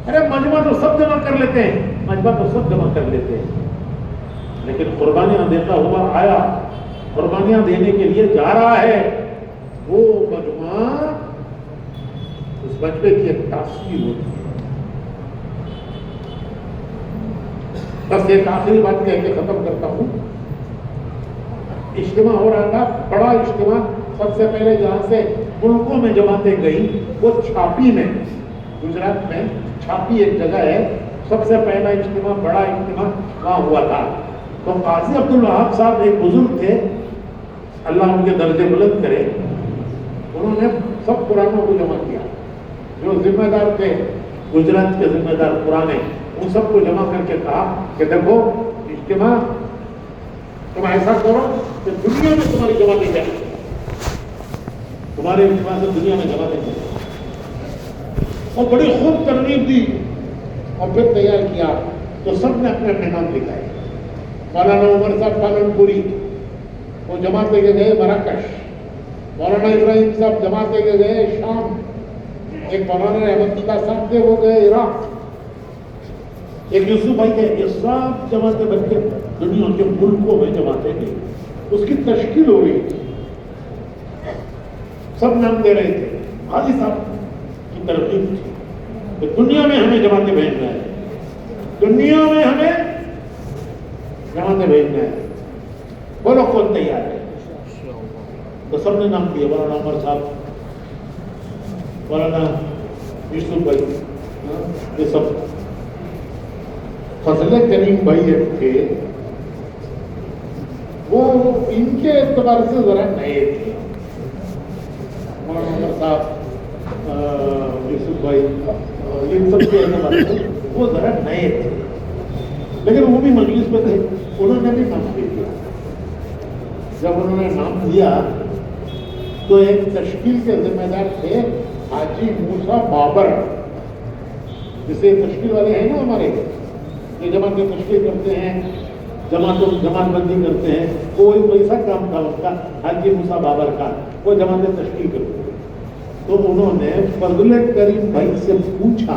ارے مجمع تو سب جمع کر لیتے ہیں, مجمع تو سب جمع کر لیتے ہیں, لیکن قربانیاں دیتا ہوا آیا قربانیاں دینے کے لیے جا رہا ہے، وہ مجمع اس مجمع کی ایک تاثیر ہوتی ہے۔ بس ایک آخری بات کہہ کے ختم کرتا ہوں۔ اجتماع ہو رہا تھا، بڑا اجتماع، سب سے پہلے جہاں سے ملکوں میں جماعتیں گئی وہ چھاپی میں، گجرات میں چھاپی ایک جگہ ہے، سب سے پہلا اجتماع، بڑا اجتماع وہاں ہوا تھا۔ تو قاضی عبدالوہاب صاحب ایک بزرگ تھے، اللہ ان کے درجے بلند کرے، انہوں نے سب قرآنوں کو جمع کیا، جو ذمہ دار تھے گجرات کے ذمہ دار پرانے، ان سب کو جمع کر کے کہا کہ دیکھو اجتماع تم ایسا کرو کہ دنیا میں تمہاری جماعتیں جائیں، تمہارے اجتماع سے دنیا میں جماعتیں جائیں، اور بڑی خوب ترغیب دی، اور پھر تیار کیا تو سب نے اپنے اپنے نام لکھائے۔ مولانا عمر صاحب پالن پوری وہ جماعت لے کے گئے مراکش، مولانا ابراہیم صاحب جماعت لے کے گئے شام، ایک مولانا احمد اللہ صاحب تھے وہ گئے عراق، ایک یوسف بھائی تھے، یہ سب جماعتیں بن کے دنیا کے ملکوں میں جماعتیں گئی، اس کی تشکیل ہو رہی تھی، سب نام دے رہے تھے، حاجی صاحب کی ترغیب تھی کہ دنیا میں ہمیں جماعتیں بھیجنا ہے، دنیا میں ہمیں جماعتیں بھیجنا ہے، بولو کون تیار ہے؟ تو سب نے نام دیا، مولانا عمر صاحب، مولانا یوسف بھائی، یہ سب۔ فضل کریم بھائی ایک تھے، وہ ان کے اعتبار سے ذرا نئے تھے، مولانا عمر صاحب، یوسف بھائی، ان سب کے اعتبار سے وہ ذرا نئے تھے، لیکن وہ بھی مجلس میں تھے، انہوں نے بھی نام دے دیا۔ جب انہوں نے نام دیا تو ایک تشکیل کے ذمہ دار تھے حاجی موسیٰ بابر، جسے تشکیل والے ہیں نا ہمارے، یہ جماعتیں تشکیل کرتے ہیں، جماعت بندی کرتے ہیں، کوئی ویسا کام تھا ان کا، حاجی موسیٰ بابر کا، وہ جماعتیں تشکیل کرتے ہیں۔ تو انہوں نے فضل کریم بھائی سے پوچھا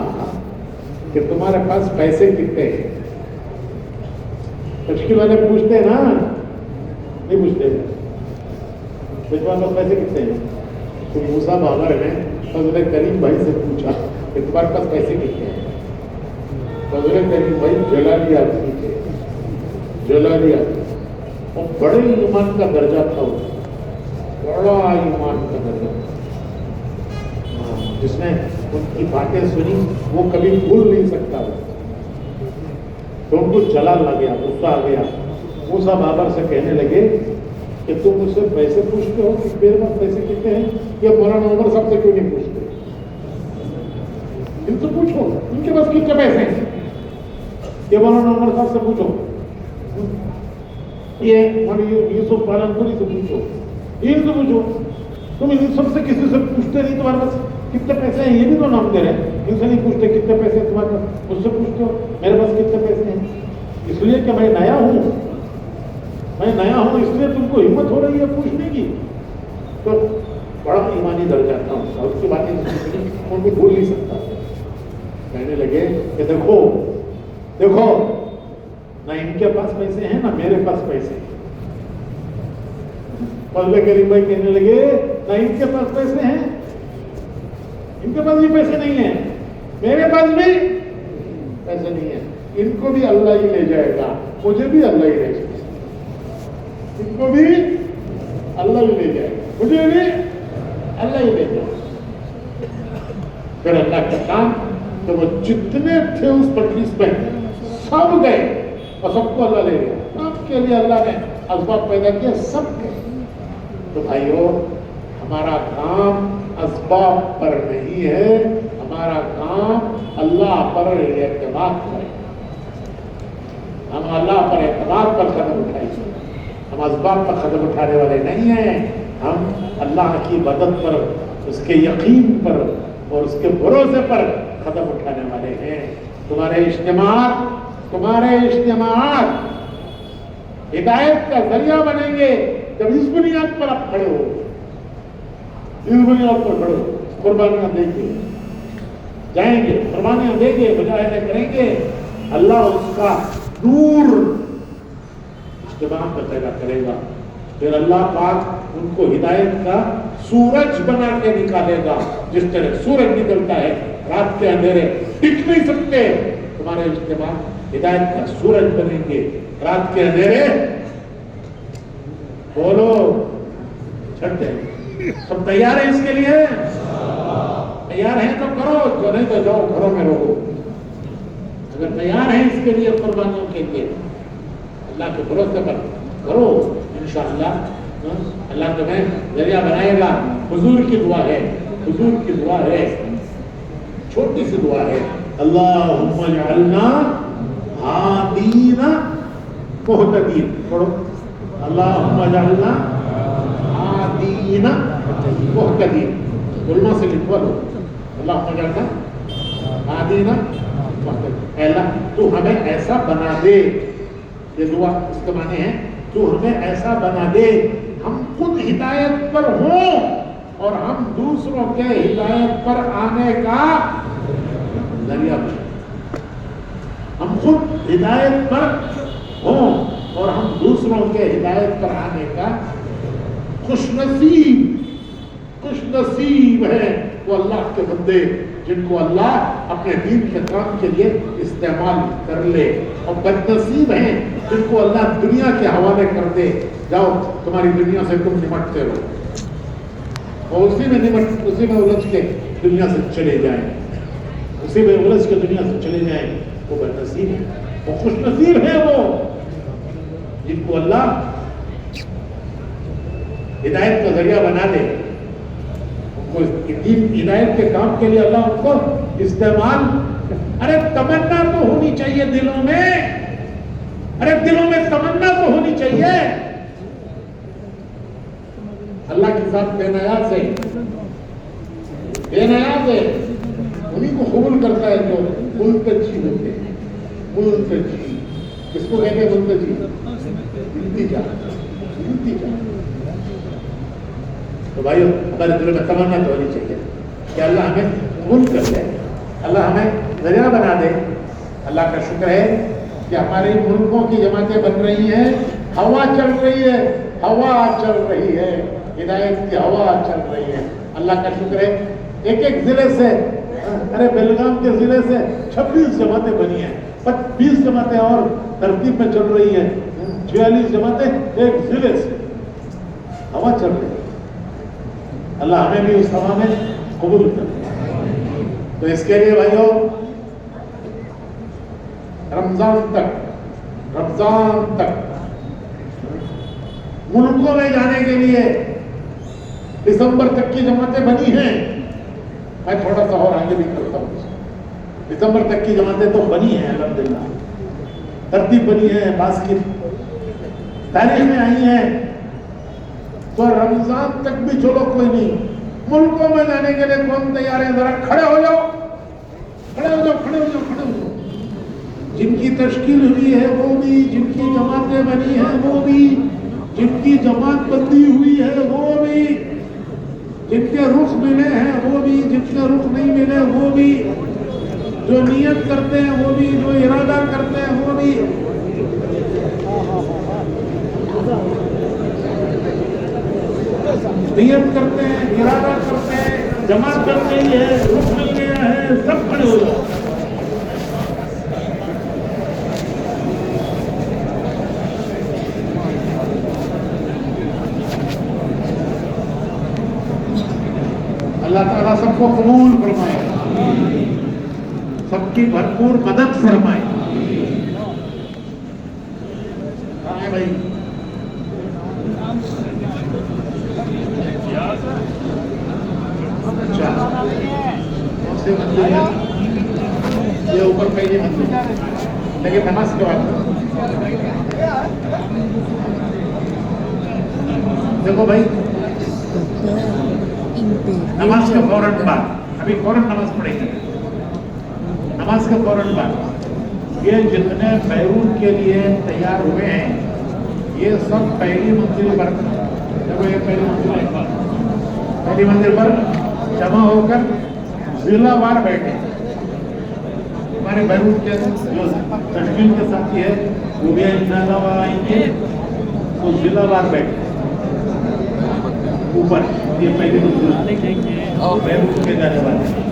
کہ تمہارے پاس پیسے کتنے ہیں؟ تشکیل والے پوچھتے ہیں نا، نہیں پوچھتے، تمہارے پاس پیسے کتنے ہیں؟ تو موسیٰ بابر نے فضل کریم بھائی سے پوچھا کہ تمہارے پاس پیسے کتنے ہیں؟ فضل کریم بھائی جلالی آدمی تھے، جلالی آدمی، اور بڑے ایمان کا درجہ تھا، بڑا ایمان کا درجہ، جس نے ان کی باتیں سنی وہ کبھی بھول نہیں سکتا، تو ان کو جلال لگ گیا، غصہ آ گیا، موسیٰ بابر سے کہنے لگے کہ تم مجھ سے پیسے پوچھتے ہو کہ میرے پاس پیسے کتنے ہیں، یا مولانا عمر صاحب سے کیوں نہیں پوچھتے؟ ان سے پوچھو ان کے پاس کتنے پیسے ہیں، یہ مولانا عمر صاحب سے پوچھو، یہ یوسف پالن پوری سے پوچھو، ان سے پوچھو، تم ان سب سے کسی سے پوچھتے نہیں تمہارے پاس کتنے پیسے ہیں، یہ بھی تو نام دے رہے ہیں، ان سے نہیں پوچھتے کتنے پیسے ہیں تمہارے پاس، مجھ سے پوچھتے ہو میرے پاس کتنے پیسے ہیں، اس لیے کہ میں نیا ہوں، اس لیے تم کو ہمت ہو رہی ہے پوچھنے کی۔ تو بڑا ایمانی درجہ تھا اور اس کی باتیں ان کو بھول نہیں سکتا۔ کہنے لگے کہ دیکھو نہ ان کے پاس پیسے ہیں نہ میرے پاس پیسے ہیں۔ فضل کریم بھائی کہنے لگے نہ ان کے پاس پیسے ہیں، ان کے پاس بھی پیسے نہیں ہیں، میرے پاس بھی پیسے نہیں ہیں، ان کو بھی اللہ ہی لے جائے گا، مجھے بھی اللہ ہی لے جائے گا، ان کو بھی اللہ ہی لے جائے گا، مجھے بھی اللہ ہی لے جائے گا۔ پھر اللہ کا کام کہ وہ جتنے تھے اس مجلس میں سب گئے اور سب کو اللہ لے گیا، سب کے لیے اللہ نے اسباب پیدا کیا، سب گئے۔ تو بھائیو، ہمارا کام اسباب پر نہیں ہے، ہمارا کام اللہ پر اعتماد کرے، ہم اللہ پر اعتماد پر قدم اٹھائیں، ہم اسباب پر قدم اٹھانے والے نہیں ہیں، ہم اللہ کی مدد پر، اس کے یقین پر اور اس کے بھروسے پر قدم اٹھانے والے ہیں۔ تمہارے اجتماعات ہدایت کا ذریعہ بنیں گے جب اس بنیاد پر آپ کھڑے ہو، اس بنیاد پر کھڑے ہو، قربانیاں دیں گے، جائیں گے، قربانیاں دیں گے، مجاہدے کریں گے، اللہ اس کا نور اجتماع میں پیدا کرے گا، پھر اللہ پاک ان کو ہدایت کا سورج بنا کے نکالے گا. جس طرح سورج نکلتا ہے رات کے اندھیرے ٹک نہیں سکتے, تمہارے اجتماع ہدایت کا سورج بنیں گے رات کے اندھیرے. بولو چھٹے سب تیار ہیں اس کے لیے؟ تیار ہیں تو کرو, جو نہیں تو جاؤ گھروں میں رہو. اگر تیار ہیں اس کے لیے قربانیوں کے لیے اللہ کے بھروسے پر کرو, انشاءاللہ اللہ تمہیں ذریعہ بنائے گا. حضور کی دعا ہے, حضور کی دعا ہے, چھوٹی سی دعا ہے, اللہم اجعلنا ہادین مہتدین. پڑھو, اللہم اجعلنا ہادین مہتدین. علماء سے لکھوا دو, اللہم اجعلنا ہادین مہتدین. اے اللہ تو ہمیں ایسا بنا دے, یہ دعا اس کے معنی ہے تو ہمیں ایسا بنا دے ہم خود ہدایت پر ہوں اور ہم دوسروں کے ہدایت پر آنے کا ذریعہ بنیں. ہم خود ہدایت پر ہوں اور ہم دوسروں کے ہدایت پر آنے کا خوش نصیب ہے وہ اللہ کے بندے جن کو اللہ اپنے دین کے کام کے لیے استعمال کر لے, اور بد نصیب ہیں جن کو اللہ دنیا کے حوالے کر دے. جاؤ تمہاری دنیا سے تم نمٹتے رہو اور اسی میں الجھ کے دنیا سے چلے جائیں, اسی میں الجھ کے دنیا سے چلے جائیں. وہ بد نصیب ہے, وہ خوش نصیب ہے وہ جن کو اللہ ہدایت کا ذریعہ بنا دے. ہدایت کے کام کے لیے اللہ ان کو استعمال. ارے تمنا تو ہونی چاہیے دلوں میں, ارے دلوں میں تمنا تو ہونی چاہیے. اللہ کے ساتھ بے نیاز ہے, بے نیاز ہے, انہیں کو قبول کرتا ہے جو ملتجی ہوتے ہیں. ملتجی کس کو کہتے ہیں؟ ملتجی التجا. تو بھائیو ہمارے دلوں میں تمنا تو ہونی چاہیے کہ اللہ ہمیں قبول کر لے, اللہ ہمیں ذریعہ بنا دے. اللہ کا شکر ہے کہ ہمارے ملکوں کی جماعتیں بن رہی ہیں, ہوا چل رہی ہے, ہوا چل رہی ہے, ہدایت کی ہوا چل رہی ہے. اللہ کا شکر ہے ایک ضلع سے, ارے بیلگام کے ضلع سے 26 جماعتیں بنی ہیں, 20 جماعتیں اور ترتیب میں چل رہی ہیں, 46 جماعتیں ایک ضلع سے, ہوا چل رہی ہے. اللہ ہمیں بھی اس ہوا میں قبول کر. تو اس کے لیے بھائیو رمضان تک ملکوں میں جانے کے لیے دسمبر تک کی جماعتیں بنی ہیں. میں تھوڑا سا اور آگے بھی کرتا ہوں. دسمبر تک کی جماعتیں تو بنی ہیں, الحمدللہ ترتیب بنی ہے, بعض کی تاریخ میں آئی ہیں. تو رمضان تک بھی چلو کوئی نہیں, ملکوں میں جانے کے لیے کون تیار ہے؟ ذرا کھڑے ہو جاؤ, کھڑے ہو جاؤ, کھڑے ہو جاؤ, کھڑے ہو جاؤ. جن کی تشکیل ہوئی ہے وہ بھی, جن کی جماعتیں بنی ہیں وہ بھی, جن کی جماعت بندی ہوئی ہے وہ بھی, جن کے رخ ملے ہیں وہ بھی, جن کے رخ نہیں ملے وہ بھی, جو نیت کرتے ہیں وہ بھی, جو ارادہ کرتے ہیں وہ بھی. نیت کرتے ہیں, ارادہ کرتے ہیں, جماعت کر رہی ہے, رخ مل گیا ہے, سب کھڑے ہو جاؤ. اللہ تعالیٰ سب کو قبول فرمائے, سب کی بھرپور مدد فرمائے. کہاں ہے بھائی؟ اچھا کون سے مندر ہے یہ؟ اوپر پہلے مندر, لیکن نماز کے بعد دیکھو بھائی, نماز کے فوراً بعد, ابھی فوراً نماز پڑھیں گے, نماز کے فوراً بعد یہ جتنے بیرون کے لیے تیار ہوئے ہیں یہ سب پہلی منزل پر, دیکھو یہ پہلی منزل پر جمع ہو کر ضلع وار بیٹھے. ہمارے بیرون کے جو تشکیل کے ساتھی ہے وہ بھی انشاءاللہ آئیں گے, وہ ضلع وار بیٹھے. اوپر یہ پہلی منزل بیروت کے جانے والے ہیں.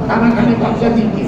کھانا کھانے کا اقساط کی